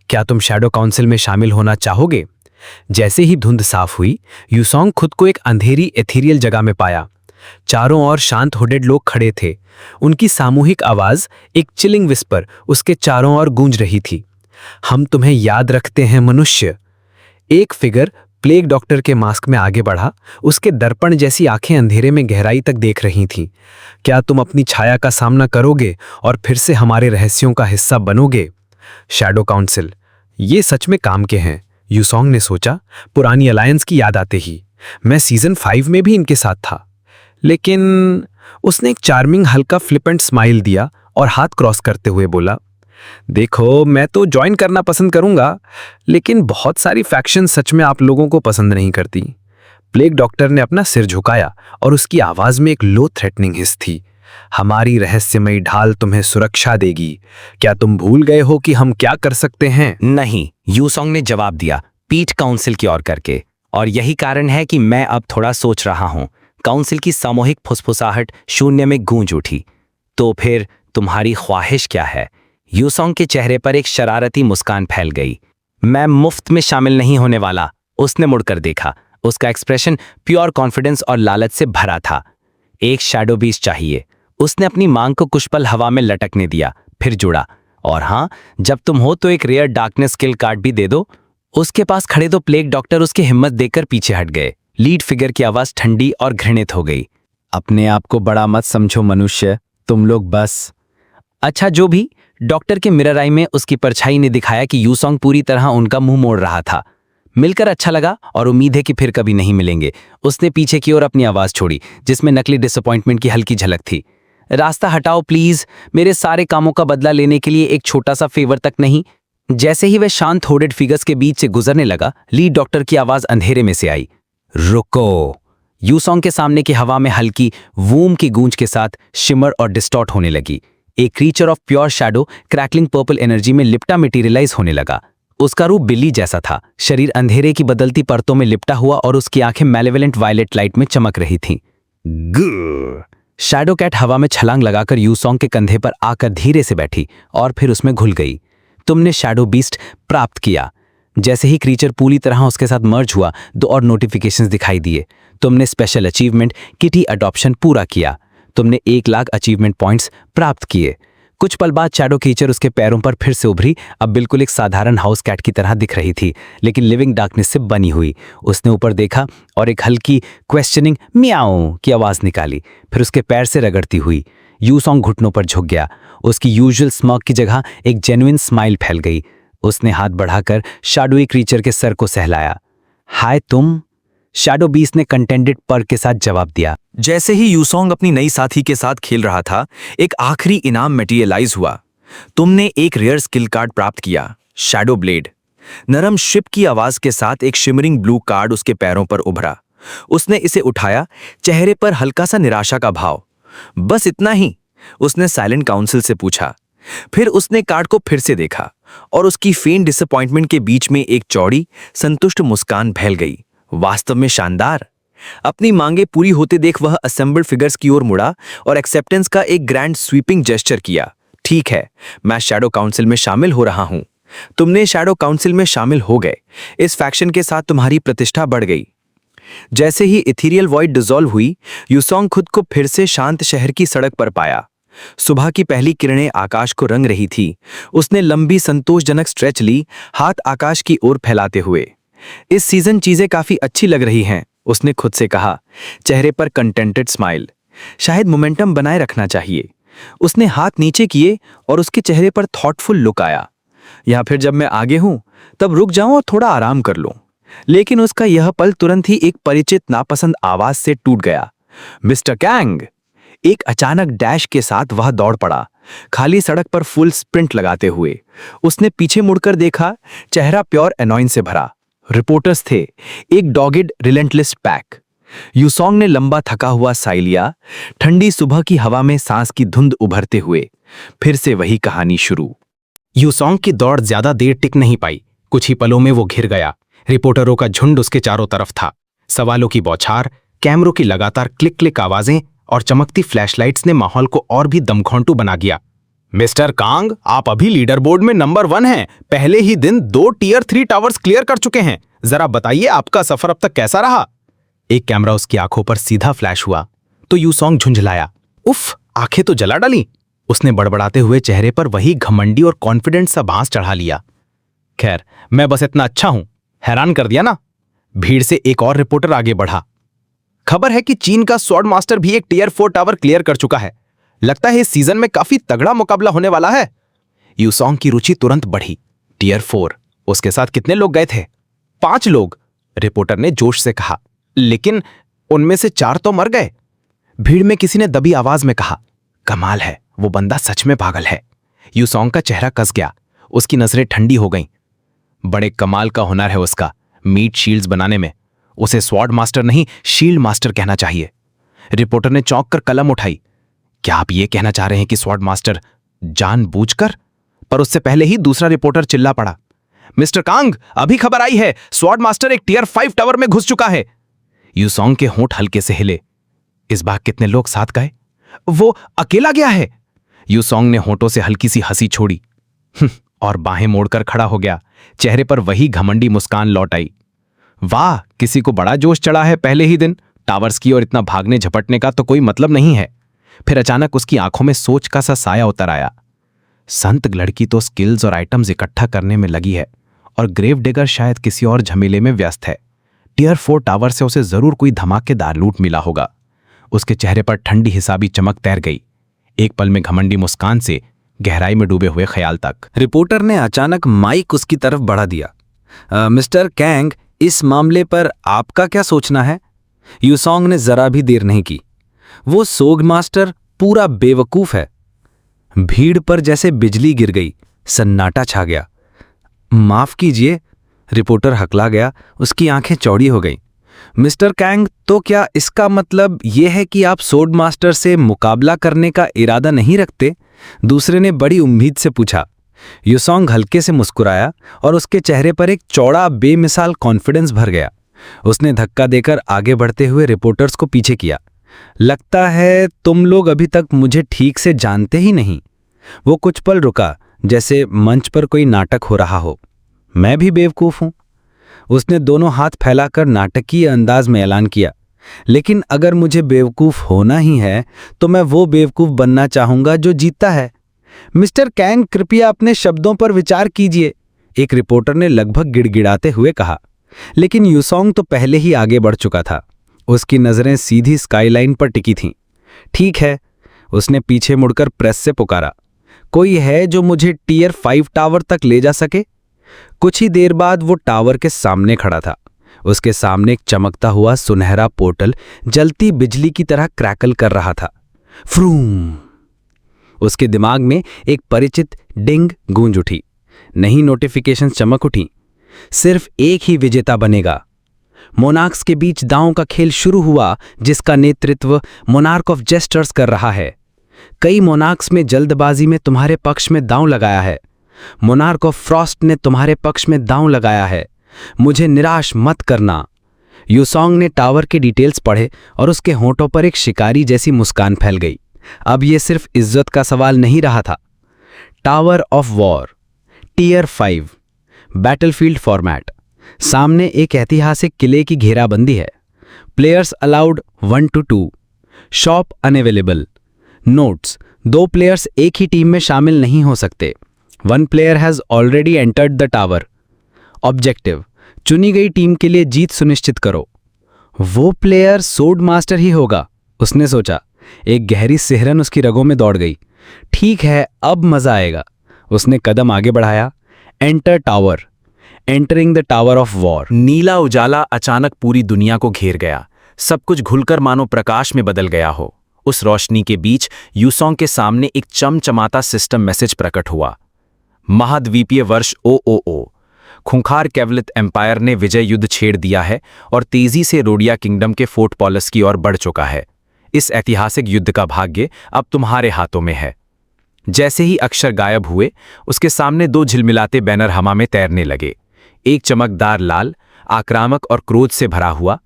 क्या तुम शैडो काउंसिल में शामिल होना चाहोगे? जैसे ही धुंध साफ हुई, यूसोंग खुद को एक अंधेरी एथीरियल जगह में पाया। चारों ओर शांत हुडेड लोग खड़े थे। उनकी सामूहिक आवाज, एक चिलिंग विस्पर, उसके चारों ओर गूंज रही थी। हम तुम्हें याद रखते हैं मनुष्य। एक फिगर प्लेग डॉक्टर के मास्क में आगे बढ़ा। उसके दर्पण जैसी आंखें अंधेरे में गहराई तक देख रही थीं। क्या तुम अपनी छाया का सामना करोगे और फिर से हमारे रहस्यों का हिस्सा बनोगे? शैडो काउंसिल, ये सच में काम के हैं, यूसोंग ने सोचा, पुरानी अलायंस की याद आते ही। मैं सीजन 5 में भी इनके साथ था। लेकिन उसने एक चार्मिंग हल्का फ्लिपेंट स्माइल दिया और हाथ क्रॉस करते हुए बोला, देखो, मैं तो ज्वाइन करना पसंद करूंगा, लेकिन बहुत सारी फैक्शन सच में आप लोगों को पसंद नहीं करती। प्लेग डॉक्टर ने अपना सिर झुकाया और उसकी आवाज में एक लो थ्रेटनिंग हिस्स थी। हमारी रहस्यमयी ढाल तुम्हें सुरक्षा देगी। क्या तुम भूल गए हो कि हम क्या कर सकते हैं? नहीं, यूसोंग ने जवाब दिया, पीठ काउंसिल की ओर करके। और यही कारण है कि मैं अब थोड़ा सोच रहा हूं। काउंसिल की सामूहिक फुसफुसाहट शून्य में गूंज उठी। तो फिर तुम्हारी ख्वाहिश क्या है? यूसोंग के चेहरे पर एक शरारती मुस्कान फैल गई। मैं मुफ्त में शामिल नहीं होने वाला। उसने मुड़कर देखा। उसका एक्सप्रेशन प्योर कॉन्फिडेंस और लालच से भरा था। एक शैडो बीस्ट चाहिए। उसने अपनी मांग को कुछ पल हवा में लटकने दिया, फिर जुड़ा, और हाँ, जब तुम हो तो एक रेयर डार्कनेस स्किल कार्ड भी दे दो। उसके पास खड़े दो प्लेग डॉक्टर उसकी हिम्मत देकर पीछे हट गए। लीड फिगर की आवाज ठंडी और घृणित हो गई। अपने आप को बड़ा मत समझो मनुष्य, तुम लोग बस। अच्छा, जो भी। डॉक्टर के मिरर आई में उसकी परछाई ने दिखाया कि यूसोंग पूरी तरह उनका मुंह मोड़ रहा था। मिलकर अच्छा लगा और उम्मीद है कि फिर कभी नहीं मिलेंगे। उसने पीछे की ओर अपनी आवाज छोड़ी, जिसमें नकली डिसअपॉइंटमेंट की हल्की झलक थी। रास्ता हटाओ प्लीज, मेरे सारे कामों का बदला लेने के लिए एक छोटा सा फेवर तक नहीं। जैसे ही वह शांत होडेड फिगर्स के बीच से गुजरने लगा, लीड डॉक्टर की आवाज अंधेरे में से आई, रुको। यूसोंग के सामने की हवा में हल्की वूम की गूंज के साथ शिमर और डिस्टॉर्ट होने लगी। एक creature of pure shadow crackling purple energy में लिपटा मटेरियलाइज होने लगा। उसका रूप बिल्ली जैसा था, शरीर अंधेरे की बदलती परतों में लिपटा हुआ और उसकी आंखें मैलेवलेंट वायलेट लाइट में चमक रही थीं। शैडो कैट हवा में छलांग लगाकर यूसोंग के कंधे पर आकर धीरे से बैठी और फिर उसमें घुल गई। तुमने शैडो बीस्ट प्राप्त किया। जैसे ही क्रीचर पूरी तरह उसके साथ मर्ज हुआ, 2 और नोटिफिकेशंस दिखाई दिए। तुमने स्पेशल अचीवमेंट किटी अडॉप्शन पूरा किया। तुमने 1 लाख अचीवमेंट पॉइंट्स प्राप्त किए। कुछ पल बाद शैडो क्रीचर उसके पैरों पर फिर से उभरी। अब बिल्कुल एक साधारण हाउस कैट की तरह दिख रही थी, लेकिन लिविंग डार्कनेस से बनी हुई। उसने ऊपर देखा और एक हल्की क्वेश्चनिंग म्याऊ की आवाज निकाली, फिर उसके पैर से रगड़ती हुई। यूसोंग घुटनों पर झुक गया। उसकी यूजुअल स्मॉग की जगह एक जेन्युइन स्माइल फैल गई। उसने हाथ बढ़ाकर शैडोई क्रीचर के सर को सहलाया। हाय तुम। शैडो बीस्ट ने कंटेंटेड पर के साथ जवाब दिया। जैसे ही यूसोंग अपनी नई साथी के साथ खेल रहा था, एक आखिरी इनाम मटेरियलाइज हुआ। तुमने एक रेयर स्किल कार्ड प्राप्त किया, शैडो ब्लेड। नरम शिप की आवाज के साथ एक शिमरिंग ब्लू कार्ड उसके पैरों पर उभरा। उसने इसे उठाया, चेहरे पर हल्का सा निराशा का भाव। बस इतना ही? उसने साइलेंट काउंसिल से पूछा। फिर उसने कार्ड को फिर से देखा और उसकी फेंट डिसअपॉइंटमेंट के बीच में एक चौड़ी, संतुष्ट मुस्कान फैल गई। वास्तव में शानदार। अपनी मांगे पूरी होते देख वह असेंबल्ड फिगर्स की ओर मुड़ा और एक्सेप्टेंस का एक ग्रैंड स्वीपिंग जेस्चर किया। ठीक है, मैं शैडो काउंसिल में शामिल हो रहा हूं। तुमने शैडो काउंसिल में शामिल हो गए। इस फैक्शन के साथ तुम्हारी प्रतिष्ठा बढ़ गई। जैसे ही इथीरियल वॉइड डिसॉल्व हुई, यूसोंग खुद को फिर से शांत शहर की सड़क पर पाया। सुबह की पहली किरणें आकाश को रंग रही थी। उसने लंबी संतोषजनक स्ट्रेच ली, हाथ आकाश की ओर फैलाते हुए। इस सीजन चीजें काफी अच्छी लग रही हैं, उसने खुद से कहा, चेहरे पर कंटेंटेड स्माइल। शायद मोमेंटम बनाए रखना चाहिए। उसने हाथ नीचे किए और उसके चेहरे पर थॉटफुल लुक आया। या फिर जब मैं आगे हूं तब रुक जाऊं और थोड़ा आराम कर लूं। लेकिन उसका यह पल तुरंत ही एक परिचित नापसंद आवाज से टूट गया। Mister Kang! एक अचानक डैश के साथ वह दौड़ पड़ा, खाली सड़क पर फुल स्प्रिंट लगाते हुए। उसने पीछे मुड़कर देखा, चेहरा प्योर एनॉयंस से भरा। रिपोर्टर्स थे, एक डॉगिड रिलेंटलेस पैक। यूसोंग ने लंबा थका हुआ साई लिया, ठंडी सुबह की हवा में सांस की धुंध उभरते हुए। फिर से वही कहानी शुरू। यूसोंग की दौड़ ज्यादा देर टिक नहीं पाई। कुछ ही पलों में वो घिर गया। रिपोर्टरों का झुंड उसके चारों तरफ था। सवालों की बौछार, कैमरों की लगातार क्लिक क्लिक आवाजें और चमकती फ्लैशलाइट्स ने माहौल को और भी दमखौंटू बना दिया। मिस्टर कांग, आप अभी लीडर बोर्ड में नंबर 1 हैं। पहले ही दिन 2 टियर 3 टावर्स क्लियर कर चुके हैं। जरा बताइए आपका सफर अब तक कैसा रहा? एक कैमरा उसकी आंखों पर सीधा फ्लैश हुआ तो यूसोंग झुंझलाया। उफ, आंखें तो जला डाली। उसने बड़बड़ाते हुए चेहरे पर वही घमंडी और कॉन्फिडेंट सा भांस चढ़ा लिया। खैर, मैं बस इतना अच्छा हूं। हैरान कर दिया ना? भीड़ से एक और रिपोर्टर आगे बढ़ा। खबर है कि चीन का स्वॉर्ड मास्टर भी एक टियर 4 टावर क्लियर कर चुका है। लगता है इस सीजन में काफी तगड़ा मुकाबला होने वाला है। यूसोंग की रुचि तुरंत बढ़ी। टियर 4? उसके साथ कितने लोग गए थे? 5 लोग, रिपोर्टर ने जोश से कहा। लेकिन उनमें से 4 तो मर गए। भीड़ में किसी ने दबी आवाज में कहा। कमाल है, वो बंदा सच में पागल है। यूसोंग का चेहरा कस गया। उसकी नजरें ठंडी हो गईं। बड़े कमाल का हुनर है उसका, मीट शील्ड्स बनाने में। उसे स्वॉर्ड मास्टर नहीं, शील्ड मास्टर कहना चाहिए। रिपोर्टर ने चौंक कर कलम उठाई। क्या आप ये कहना चाह रहे हैं कि स्वॉर्ड मास्टर जानबूझकर? पर उससे पहले ही दूसरा रिपोर्टर चिल्ला पड़ा। मिस्टर कांग, अभी खबर आई है, स्वॉर्ड मास्टर एक टियर 5 टावर में घुस चुका है। यूसोंग के होंठ हल्के से हिले। इस बार कितने लोग साथ गए? वो अकेला गया है। यूसोंग ने होंठों से हल्की सी हंसी छोड़ी और बाहें मोड़कर खड़ा हो गया। चेहरे पर वही घमंडी मुस्कान लौट आई। वाह, किसी को बड़ा जोश चढ़ा है पहले ही दिन। टावर्स की और इतना भागने झपटने का तो कोई मतलब नहीं है। फिर अचानक उसकी आंखों में सोच का सा साया उतर आया। संत लड़की तो स्किल्स और आइटम्स इकट्ठा करने में लगी है और ग्रेव डिगर शायद किसी और झमेले में व्यस्त है। टियर 4 टावर से उसे जरूर कोई धमाकेदार लूट मिला होगा। उसके चेहरे पर ठंडी हिसाबी चमक तैर गई। एक पल में घमंडी मुस्कान से गहराई में डूबे हुए ख्याल तक। रिपोर्टर ने अचानक माइक उसकी तरफ बढ़ा दिया। मिस्टर कैंग, इस मामले पर आपका क्या सोचना है? यूसोंग ने जरा भी देर नहीं की। वो सोग मास्टर पूरा बेवकूफ है। भीड़ पर जैसे बिजली गिर गई, सन्नाटा छा गया। माफ कीजिए, रिपोर्टर हकला गया। उसकी आंखें चौड़ी हो गईं। मिस्टर कैंग, तो क्या इसका मतलब यह है कि आप सोर्ड मास्टर से मुकाबला करने का इरादा नहीं रखते? दूसरे ने बड़ी उम्मीद से पूछा। यूसोंग हल्के से मुस्कुराया और उसके चेहरे पर एक चौड़ा बेमिसाल कॉन्फिडेंस भर गया। उसने धक्का देकर आगे बढ़ते हुए रिपोर्टर्स को पीछे किया। लगता है तुम लोग अभी तक मुझे ठीक से जानते ही नहीं। वो कुछ पल रुका, जैसे मंच पर कोई नाटक हो रहा हो। मैं भी बेवकूफ हूं, उसने दोनों हाथ फैलाकर नाटकीय अंदाज में ऐलान किया। लेकिन अगर मुझे बेवकूफ होना ही है तो मैं वो बेवकूफ बनना चाहूंगा जो जीतता है। मिस्टर कैंग, कृपया अपने शब्दों पर विचार कीजिए, एक रिपोर्टर ने लगभग गिड़गिड़ाते हुए कहा। लेकिन यूसोंग तो पहले ही आगे बढ़ चुका था। उसकी नजरें सीधी स्काईलाइन पर टिकी थीं। ठीक है, उसने पीछे मुड़कर प्रेस से पुकारा। कोई है जो मुझे टियर 5 टावर तक ले जा सके? कुछ ही देर बाद वो टावर के सामने खड़ा था। उसके सामने एक चमकता हुआ सुनहरा पोर्टल जलती बिजली की तरह क्रैकल कर रहा था। फ्रूम! उसके दिमाग में एक परिचित डिंग गूंज उठी। नई नोटिफिकेशन चमक उठी। सिर्फ एक ही विजेता बनेगा। मोनार्क्स के बीच दांव का खेल शुरू हुआ, जिसका नेतृत्व मोनार्क ऑफ जेस्टर्स कर रहा है। कई मोनार्क्स में जल्दबाजी में तुम्हारे पक्ष में दांव लगाया है। मोनार्क ऑफ फ्रॉस्ट ने तुम्हारे पक्ष में दांव लगाया है। मुझे निराश मत करना। यूसोंग ने टावर के डिटेल्स पढ़े और उसके होंठों पर एक शिकारी जैसी मुस्कान फैल गई। अब यह सिर्फ इज्जत का सवाल नहीं रहा था। Tower of war, tier 5, battlefield format. सामने एक ऐतिहासिक किले की घेराबंदी है। Players allowed 1 to 2। Shop unavailable. Notes: 2 players एक ही टीम में शामिल नहीं हो सकते। 1 player has already entered the tower. Objective: चुनी गई टीम के लिए जीत सुनिश्चित करो। वो प्लेयर सोर्ड मास्टर ही होगा, उसने सोचा। एक गहरी सिहरन उसकी रगों में दौड़ गई। ठीक है, अब मजा आएगा। उसने कदम आगे बढ़ाया। Enter tower. Entering the tower of war. नीला उजाला अचानक पूरी दुनिया को घेर गया। सब कुछ घुलकर मानो प्रकाश में बदल गया हो। उस रोशनी के बीच यूसोंग के सामने एक चमचमाता सिस्टम मैसेज प्रकट हुआ। महाद्वीपीय वर्ष OOO। खूंखार कैवलित एम्पायर ने विजय युद्ध छेड़ दिया है और तेजी से रोडिया किंगडम के फोर्ट पॉलस की ओर बढ़ चुका है। इस ऐतिहासिक युद्ध का भाग्य अब तुम्हारे हाथों में है। जैसे ही अक्षर गायब हुए, उसके सामने 2 झिलमिलाते बैनर हवा में तैरने लगे। एक चमकदार लाल, आक्रामक और क्रोध से भरा हुआ।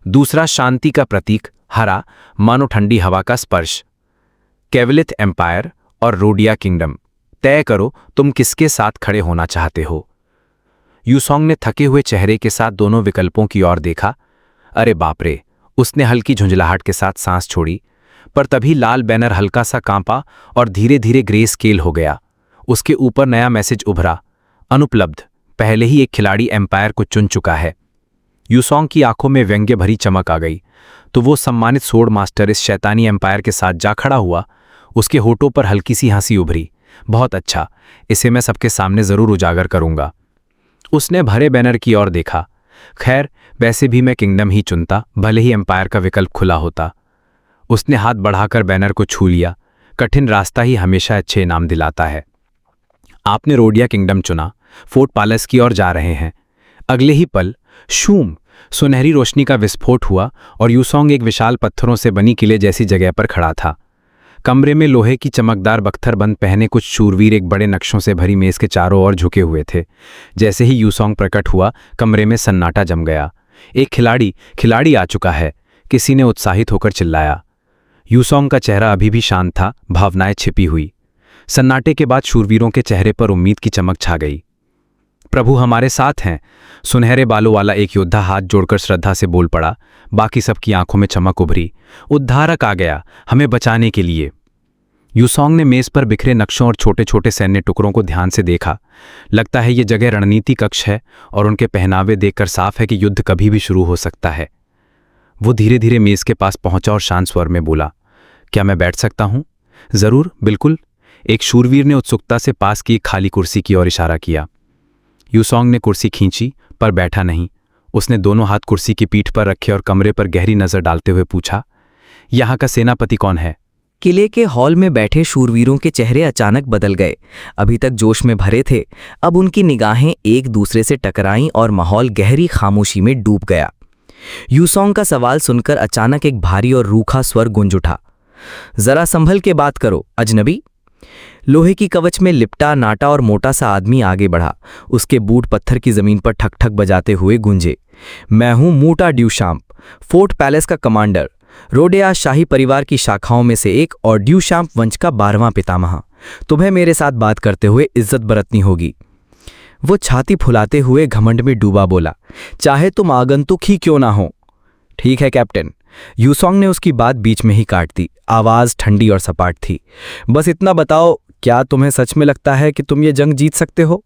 दूसरा शांति का प्रतीक, हरा, मानो ठंडी हवा का स्पर्श। कैवलित एम्पायर और रोडिया किंगडम, तय करो तुम किसके साथ खड़े होना चाहते हो। यूसोंग ने थके हुए चेहरे के साथ दोनों विकल्पों की ओर देखा। अरे बाप रे! उसने हल्की झुंझलाहट के साथ सांस छोड़ी। पर तभी लाल बैनर हल्का सा कांपा और धीरे धीरे ग्रे स्केल हो गया। उसके ऊपर नया मैसेज उभरा। अनुपलब्ध, पहले ही एक खिलाड़ी एम्पायर को चुन चुका है। यूसोंग की आंखों में व्यंग्य भरी चमक आ गई। तो वो सम्मानित सोर्ड मास्टर इस शैतानी एम्पायर के साथ जा खड़ा हुआ। उसके होठों पर हल्की सी हंसी उभरी। बहुत अच्छा, इसे मैं सबके सामने जरूर उजागर करूंगा। उसने भरे बैनर की ओर देखा। खैर, वैसे भी मैं किंगडम ही चुनता, भले ही एम्पायर का विकल्प खुला होता। उसने हाथ बढ़ाकर बैनर को छू लिया। कठिन रास्ता ही हमेशा अच्छे इनाम दिलाता है। आपने रोडिया किंगडम चुना। फोर्ट पॉलस की ओर जा रहे हैं। अगले ही पल शूम, सुनहरी रोशनी का विस्फोट हुआ और यूसोंग एक विशाल पत्थरों से बनी किले जैसी जगह पर खड़ा था। कमरे में लोहे की चमकदार बख्तरबंद पहने कुछ शूरवीर एक बड़े नक्शों से भरी मेज के चारों ओर झुके हुए थे। जैसे ही यूसोंग प्रकट हुआ, कमरे में सन्नाटा जम गया। एक खिलाड़ी आ चुका है, किसी ने उत्साहित होकर चिल्लाया। यूसोंग का चेहरा अभी भी शांत था, भावनाएं छिपी हुई। सन्नाटे के बाद शूरवीरों के चेहरे पर उम्मीद की चमक छा गई। प्रभु हमारे साथ हैं, सुनहरे बालों वाला एक योद्धा हाथ जोड़कर श्रद्धा से बोल पड़ा। बाकी सबकी आंखों में चमक उभरी। उद्धारक आ गया, हमें बचाने के लिए। यूसोंग ने मेज पर बिखरे नक्शों और छोटे छोटे सैन्य टुकड़ों को ध्यान से देखा। लगता है ये जगह रणनीति कक्ष है और उनके पहनावे देखकर साफ है कि युद्ध कभी भी शुरू हो सकता है। वो धीरे धीरे मेज के पास पहुंचा और शांत स्वर में बोला, क्या मैं बैठ सकता हूं? जरूर, बिल्कुल। एक शूरवीर ने उत्सुकता से पास की एक खाली कुर्सी की ओर इशारा किया। यूसोंग ने कुर्सी खींची, पर बैठा नहीं। उसने दोनों हाथ कुर्सी की पीठ पर रखे और कमरे पर गहरी नजर डालते हुए पूछा, यहाँ का सेनापति कौन है? किले के हॉल में बैठे शूरवीरों के चेहरे अचानक बदल गए। अभी तक जोश में भरे थे, अब उनकी निगाहें एक दूसरे से टकराईं और माहौल गहरी खामोशी में डूब गया। यूसोंग का सवाल सुनकर अचानक एक भारी और रूखा स्वर गूंज उठा। जरा संभल के बात करो, अजनबी। लोहे की कवच में लिपटा नाटा और मोटा सा आदमी आगे बढ़ा। उसके बूट पत्थर की जमीन पर ठक ठक बजाते हुए गूंजे। मैं हूं मूटा ड्यूशाम्प, फोर्ट पैलेस का कमांडर, रोडिया शाही परिवार की शाखाओं में से एक और ड्यूशाम्प वंश का 12वां पितामह। तुम्हें मेरे साथ बात करते हुए इज्जत बरतनी होगी। वो छाती फुलाते हुए घमंड में डूबा बोला, चाहे तुम आगंतुक ही क्यों ना हो। ठीक है कैप्टन। यूसोंग ने उसकी बात बीच में ही काट दी। आवाज ठंडी और सपाट थी। बस इतना बताओ, क्या तुम्हें सच में लगता है कि तुम ये जंग जीत सकते हो?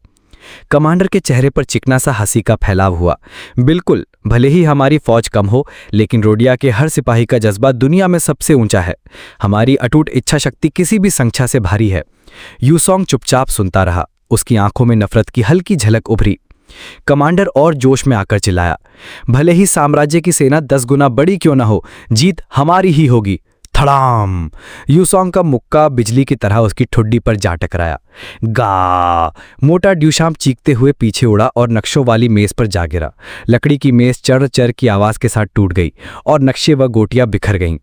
कमांडर के चेहरे पर चिकना सा हंसी का फैलाव हुआ। बिल्कुल, भले ही हमारी फौज कम हो, लेकिन रोडिया के हर सिपाही का जज्बा दुनिया में सबसे ऊंचा है। हमारी अटूट इच्छा शक्ति किसी भी संख्या से भारी है। यूसोंग चुपचाप सुनता रहा। उसकी आंखों में नफरत की हल्की झलक उभरी। कमांडर और जोश में आकर चिल्लाया, भले ही साम्राज्य की सेना 10 गुना बड़ी क्यों ना हो, जीत हमारी ही होगी। थड़ाम! यूसोंग का मुक्का बिजली की तरह उसकी ठुड्डी पर जा टकराया। गा! मोटा ड्यूशाम चीखते हुए पीछे उड़ा और नक्शों वाली मेज पर जा गिरा। लकड़ी की मेज चर चर की आवाज के साथ टूट गई और नक्शे व गोटियां बिखर गईं।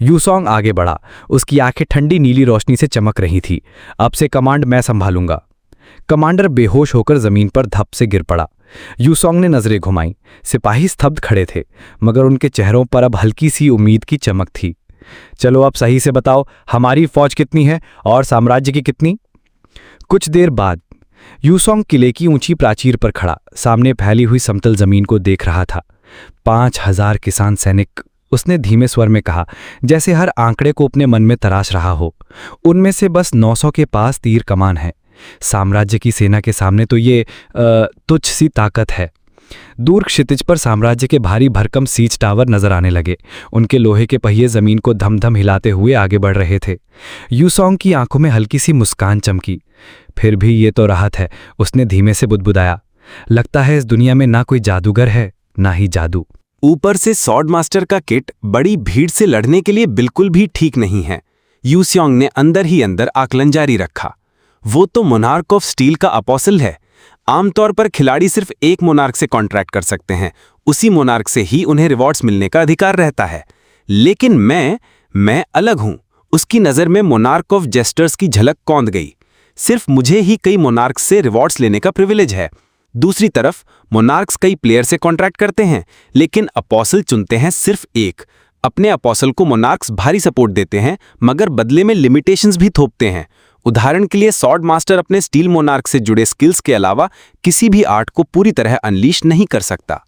यूसोंग आगे बढ़ा, उसकी आंखें ठंडी नीली रोशनी से चमक रही थी। अब से कमांड मैं संभालूंगा। कमांडर बेहोश होकर जमीन पर धप से गिर पड़ा। यूसोंग ने नजरें घुमाई। सिपाही स्तब्ध खड़े थे, मगर उनके चेहरों पर अब हल्की सी उम्मीद की चमक थी। चलो अब सही से बताओ, हमारी फौज कितनी है और साम्राज्य की कितनी? कुछ देर बाद यूसोंग किले की ऊंची प्राचीर पर खड़ा सामने फैली हुई समतल जमीन को देख रहा था। 5000 किसान सैनिक, उसने धीमे स्वर में कहा, जैसे हर आंकड़े को अपने मन में तराश रहा हो। उनमें से बस 900 के पास तीर कमान है। साम्राज्य की सेना के सामने तो ये तुच्छ सी ताकत है। दूर क्षितिज पर साम्राज्य के भारी भरकम सीच टावर नजर आने लगे। उनके लोहे के पहिए जमीन को धम धम हिलाते हुए आगे बढ़ रहे थे। यूसोंग की आंखों में हल्की सी मुस्कान चमकी। फिर भी ये तो राहत है, उसने धीमे से बुदबुदाया। लगता है इस दुनिया में ना कोई जादूगर है, ना ही जादू। ऊपर से स्वॉर्ड मास्टर का किट बड़ी भीड़ से लड़ने के लिए बिल्कुल भी ठीक नहीं है। यूसोंग ने अंदर ही अंदर आकलन जारी रखा। वो तो मोनार्क ऑफ स्टील का अपोस्टल है। आमतौर पर खिलाड़ी सिर्फ एक मोनार्क से कॉन्ट्रैक्ट कर सकते हैं, उसी मोनार्क से ही उन्हें रिवॉर्ड्स मिलने का अधिकार रहता है। लेकिन मैं अलग हूं। उसकी नज़र में मोनार्क ऑफ जेस्टर्स की झलक कौंध गई। सिर्फ मुझे ही कई मोनार्क्स से रिवॉर्ड्स लेने का प्रिविलेज है। दूसरी तरफ मोनार्क्स कई प्लेयर से कॉन्ट्रैक्ट करते हैं, लेकिन अपोस्टल चुनते हैं सिर्फ एक। अपने अपोस्टल को मोनार्क्स भारी सपोर्ट देते हैं, मगर बदले में लिमिटेशंस भी थोपते हैं। उदाहरण के लिए स्वॉर्ड मास्टर अपने स्टील मोनार्क से जुड़े स्किल्स के अलावा किसी भी आर्ट को पूरी तरह अनलीश नहीं कर सकता।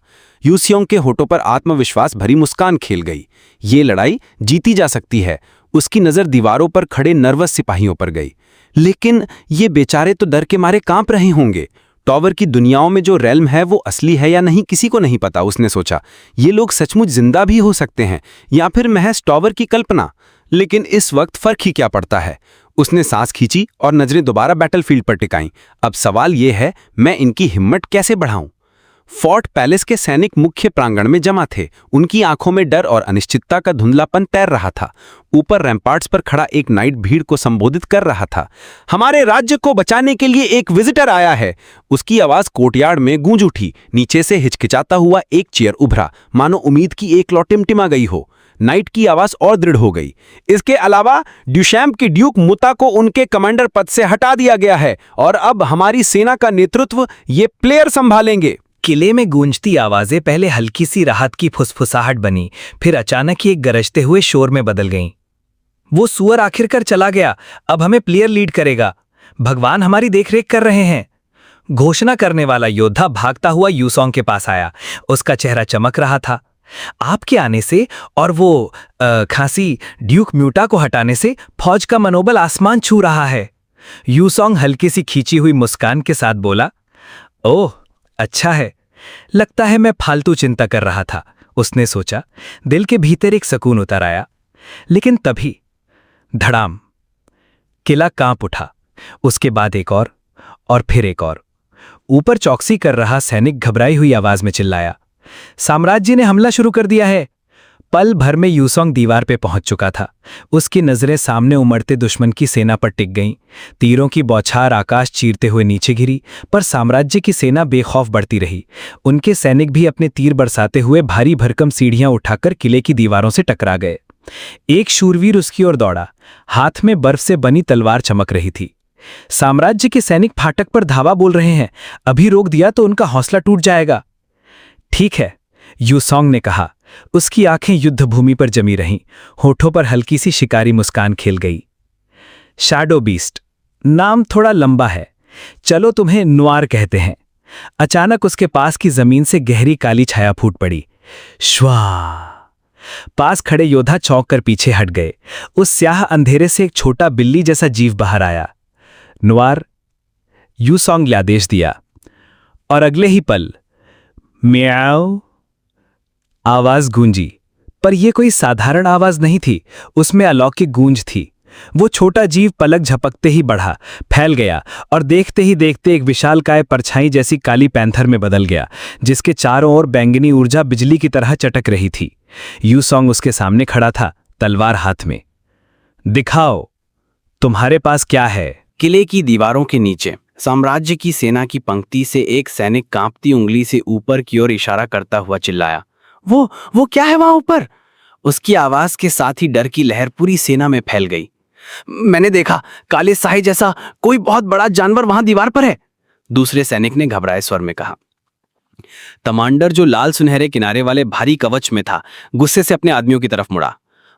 यूसोंग के होठों पर आत्मविश्वास भरी मुस्कान खेल गई। ये लड़ाई जीती जा सकती है। उसकी नज़र दीवारों पर खड़े नर्वस सिपाहियों पर गई। लेकिन ये बेचारे तो डर के मारे कांप रहे होंगे। टॉवर की दुनियाओं में जो रेल्म है वो असली है या नहीं किसी को नहीं पता। उसने सोचा, ये लोग सचमुच जिंदा भी हो सकते हैं या फिर महज टॉवर की कल्पना। लेकिन इस वक्त फर्क ही क्या पड़ता है। उसने सांस खींची और नजरें दोबारा बैटलफील्ड पर टिकाईं। अब सवाल यह है, मैं इनकी हिम्मत कैसे बढ़ाऊं? फोर्ट पैलेस के सैनिक मुख्य प्रांगण में जमा थे। उनकी आंखों में डर और अनिश्चितता का धुंधलापन तैर रहा था। ऊपर रैम्पार्ट्स पर खड़ा एक नाइट भीड़ को संबोधित कर रहा था। हमारे राज्य को बचाने के लिए एक विजिटर आया है। उसकी आवाज कोर्टयार्ड में गूंज उठी। नीचे से हिचकिचाता हुआ एक चेयर उभरा, मानो उम्मीद की एक लौ टिमटिमा गई हो। नाइट की आवाज और दृढ़ हो गई। इसके अलावा ड्यूशैम्प की ड्यूक मुता को उनके कमांडर पद से हटा दिया गया है और अब हमारी सेना का नेतृत्व ये प्लेयर संभालेंगे। किले में गूंजती आवाजें पहले हल्की सी राहत की फुसफुसाहट बनी, फिर अचानक ही एक गरजते हुए शोर में बदल गईं। वो सुअर आखिरकार चला गया, अब हमें प्लेयर लीड करेगा। भगवान हमारी देखरेख कर रहे हैं। घोषणा करने वाला योद्धा भागता हुआ यूसोंग के पास आया। उसका चेहरा चमक रहा था। आपके आने से और वो खांसी ड्यूक म्यूटा को हटाने से फौज का मनोबल आसमान छू रहा है। यूसोंग हल्की सी खींची हुई मुस्कान के साथ बोला, ओह अच्छा है, लगता है मैं फालतू चिंता कर रहा था। उसने सोचा। दिल के भीतर एक सुकून उतर आया। लेकिन तभी धड़ाम, किला कांप उठा। उसके बाद एक और फिर एक और। ऊपर चौकसी कर रहा सैनिक घबराई हुई आवाज में चिल्लाया, साम्राज्य ने हमला शुरू कर दिया है। पल भर में यूसोंग दीवार पे पहुंच चुका था। उसकी नजरें सामने उमड़ते दुश्मन की सेना पर टिक गईं। तीरों की बौछार आकाश चीरते हुए नीचे गिरी, पर साम्राज्य की सेना बेखौफ बढ़ती रही। उनके सैनिक भी अपने तीर बरसाते हुए भारी भरकम सीढ़ियां उठाकर किले की दीवारों से टकरा गए। एक शूरवीर उसकी ओर दौड़ा। हाथ में बर्फ से बनी तलवार चमक रही थी। साम्राज्य के सैनिक फाटक पर धावा बोल रहे हैं। अभी रोक दिया तो उनका हौसला टूट जाएगा। ठीक है, यूसोंग ने कहा। उसकी आंखें युद्ध भूमि पर जमी रहीं। होठों पर हल्की सी शिकारी मुस्कान खेल गई। शैडो बीस्ट, नाम थोड़ा लंबा है, चलो तुम्हें नुआर कहते हैं। अचानक उसके पास की जमीन से गहरी काली छाया फूट पड़ी। श्वा! पास खड़े योद्धा चौंक कर पीछे हट गए। उस स्याह अंधेरे से एक छोटा बिल्ली जैसा जीव बाहर आया। नुआर, यूसोंग ने आदेश दिया, और अगले ही पल म्याऊ आवाज गूंजी। पर यह कोई साधारण आवाज नहीं थी, उसमें अलौकिक गूंज थी। वो छोटा जीव पलक झपकते ही बढ़ा, फैल गया और देखते ही देखते एक विशालकाय परछाई जैसी काली पैंथर में बदल गया, जिसके चारों ओर बैंगनी ऊर्जा बिजली की तरह चटक रही थी। यूसोंग उसके सामने खड़ा था, तलवार हाथ में। दिखाओ, तुम्हारे पास क्या है? किले की दीवारों के नीचे साम्राज्य की सेना की पंक्ति से एक सैनिक कांपती उंगली से ऊपर की ओर इशारा करता हुआ चिल्लाया, वो क्या है वहां ऊपर? उसकी आवाज के साथ ही डर की लहर पूरी सेना में फैल गई। मैंने देखा, काले साही जैसा कोई बहुत बड़ा जानवर वहां दीवार पर है, दूसरे सैनिक ने घबराए स्वर में कहा। कमांडर, जो लाल सुनहरे किनारे वाले भारी कवच में था, गुस्से से अपने आदमियों की तरफ मुड़ा।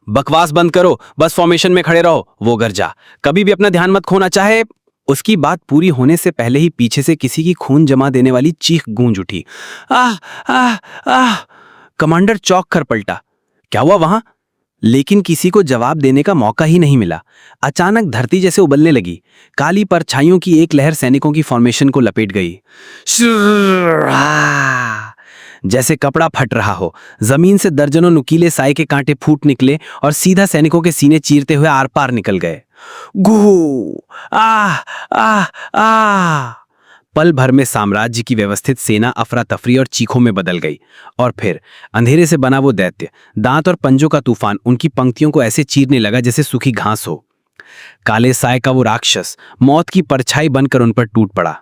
बकवास बंद करो, बस फॉर्मेशन में खड़े रहो, वो गरजा। कभी भी अपना ध्यान मत खोना। चाहे उसकी बात पूरी होने से पहले ही पीछे से किसी की खून जमा देने वाली चीख गूंज उठी। आह आह आह! कमांडर चौंक कर पलटा। क्या हुआ वहां? लेकिन किसी को जवाब देने का मौका ही नहीं मिला। अचानक धरती जैसे उबलने लगी। काली परछाइयों की एक लहर सैनिकों की फॉर्मेशन को लपेट गई। जैसे कपड़ा फट रहा हो, जमीन से दर्जनों नुकीले साए के कांटे फूट निकले और सीधा सैनिकों के सीने चीरते हुए आर पार निकल गए। गू आह आह आह! पल भर में साम्राज्य की व्यवस्थित सेना अफरा तफरी और चीखों में बदल गई। और फिर अंधेरे से बना वो दैत्य, दांत और पंजों का तूफान उनकी पंक्तियों को ऐसे चीरने लगा जैसे सूखी घास हो। काले साए का वो राक्षस मौत की परछाई बनकर उन पर टूट पड़ा।